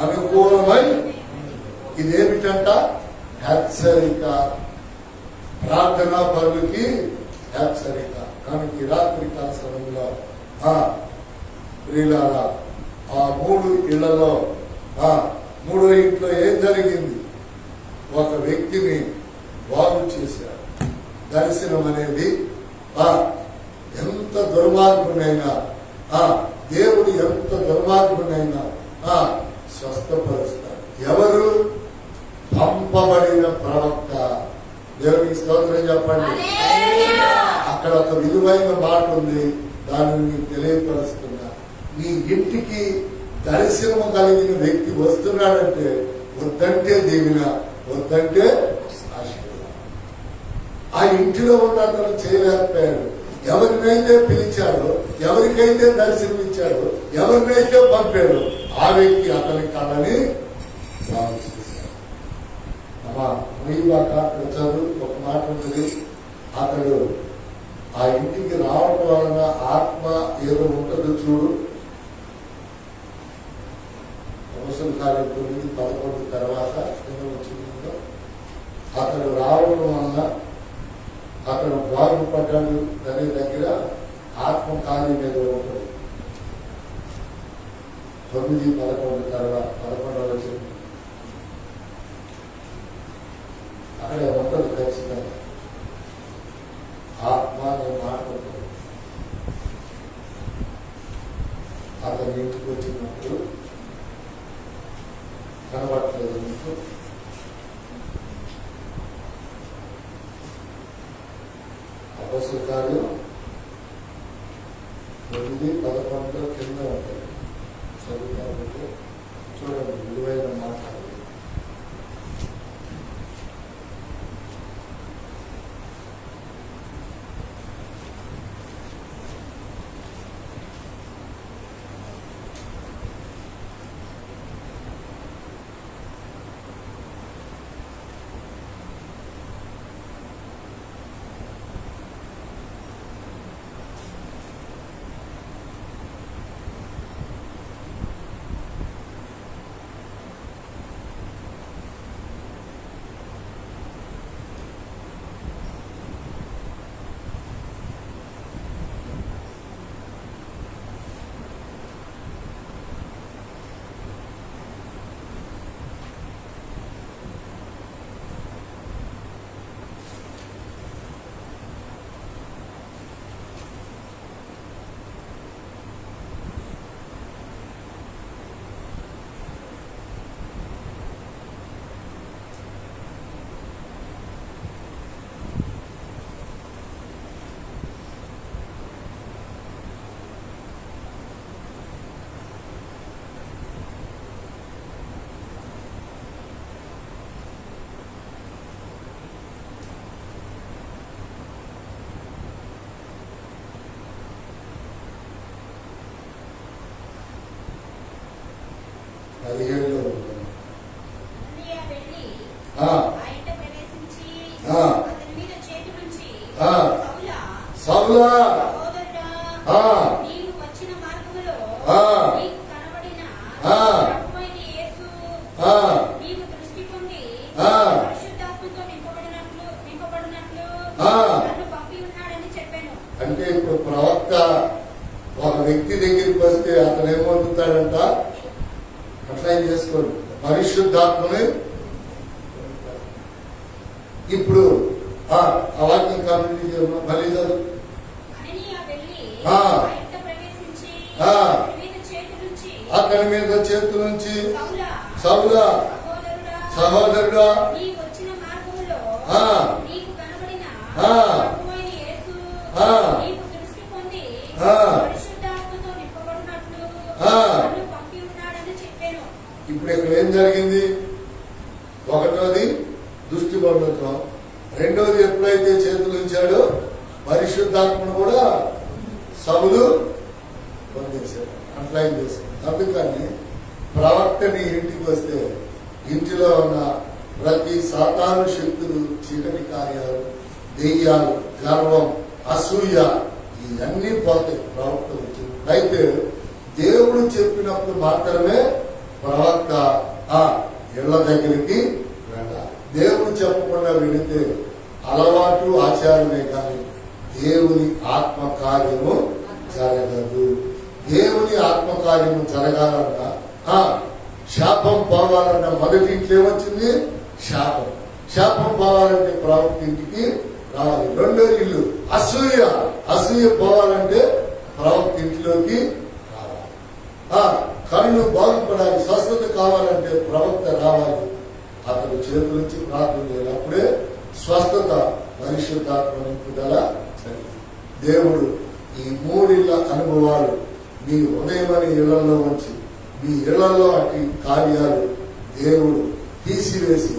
అనుకూలమై. ఇదేమిటంట? హెచ్చరిక. ప్రార్థనా పరులకి హెచ్చరిక. కనుక ఈ రాత్రి కాల సమయంలో ప్రియులారా, ఆ 3 ఇళ్లలో 3వ ఇంట్లో ఏం జరిగింది? ఒక వ్యక్తిని బాగు చేశారు. దర్శనం అనేది ఎంత దుర్మార్గునైనా, దేవుడు ఎంత దుర్మార్గునైనా స్వస్థపరుస్తాడు. ఎవరు? పంపబడిన ప్రవక్త. దేవునికి స్తోత్రం చెప్పండి. అక్కడ ఒక విలువైన మాట ఉంది, దానిని మీకు తెలియపరుస్తున్నా. నీ ఇంటికి దర్శనము కలిగిన వ్యక్తి వస్తున్నాడంటే వద్దంటే దీవెన, వద్దంటే ఆశీర్వాదం. ఆ ఇంటిలో ఉన్న అతను చేయలేకపోయాడు. ఎవరినైతే పిలిచాడో, ఎవరికైతే దర్శనం ఇచ్చాడో, ఎవరినైతే పంపాడో ఆ వ్యక్తి అతని కళ్ళని బాగు చేశాడు. అమ్మా ముయ్యబాక అక్కడ చదువు ఒక మాట ఉంటుంది. అతడు ఆ ఇంటికి రావడం వలన ఆత్మ ఏదో ఉంటుందో చూడు. అపోస్తలుల కార్యం 9:11 తర్వాత వచ్చిందో అతడు రావడం వలన అతడు బాగుపడ్డాడు. దాని దగ్గర ఆత్మ కార్యం ఏదో ఉంటుంది. 9:11 తర్వాత 11 వచ్చింది. అక్కడే ఉంటుంది ఖచ్చితంగా ఆత్మ అనే మాట ఉంటుంది. అతని ఇంటికి వచ్చినప్పుడు కనబట్టలేదు మీకు. అపోస్తలుల కార్యం 9:11 కింద ఉంటుంది. చదువుతారు చూడండి, విలువైన మాట. సౌలా అంటే ఇప్పుడు ప్రవక్త ఒక వ్యక్తి దగ్గరికి వస్తే అతను ఏమంటాడంట, అట్లా చేసుకోండి, పరిశుద్ధాత్మని. ఇప్పుడు ఆ వాక్యం కంప్లీట్ చేయడం మళ్ళీ చదువు. అతని మీద చేతు నుంచి సౌలా సహోదరుడా ఇప్పుడు ఇక్కడ ఏం జరిగింది? ఒకటోది దృష్టి బంధత్వం, రెండోది ఎప్పుడైతే చేతులు ఉంచాడో పరిశుద్ధాత్మను కూడా సౌలు పొందేశాడు, అప్లై చేశాడు. అందుకని ప్రవక్తని ఇంటికి వస్తే ఇంటిలో ఉన్న ప్రతి సాతాను శక్తులు, చీకటి కార్యాలు, దెయ్యాలు, గర్వం, అసూయ ఇవన్నీ పోతాయి ప్రవక్త వచ్చింది. అయితే దేవుడు చెప్పినప్పుడు మాత్రమే ప్రవక్త ఆ ఇళ్ల దగ్గరికి వెళ్ళాలి. దేవుడు చెప్పకుండా వెళితే అలవాటు ఆచారమే కానీ దేవుని ఆత్మకార్యము జరగదు. దేవుని ఆత్మకార్యము జరగాలన్నా శాపం పోవాలన్నా మొదటి ఇంట్లో ఏమొచ్చింది? శాపం. శాపం పోవాలంటే ప్రవక్త ఇంటికి రావాలి. రెండో ఇల్లు అసూయ. అసూయ పోవాలంటే ప్రవక్త ఇంట్లోకి రావాలి. కళ్ళు బాగుపడాలి, స్వస్థత కావాలంటే ప్రవక్త రావాలి. అతడు చేతుల నుంచి ప్రార్థన చేయాలి. అప్పుడే స్వస్థత, పరిశుద్ధాత్మ నింపుదల. దేవుడు ఈ మూడిళ్ళ అనుభవాలు మీ ఉదయమని ఇళ్లలో ఉంచి మీ ఇళ్లలో అటు కార్యాలు దేవుడు తీసివేసి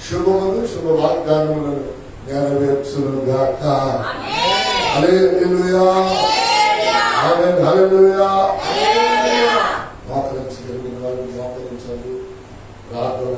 శుభములు శుభ వాగ్దానములను నెరవేర్చునుగాక. హల్లెలూయా, హల్లెలూయా. మోకరించి కలిగిన వారు మోకరించాలి, ప్రార్థన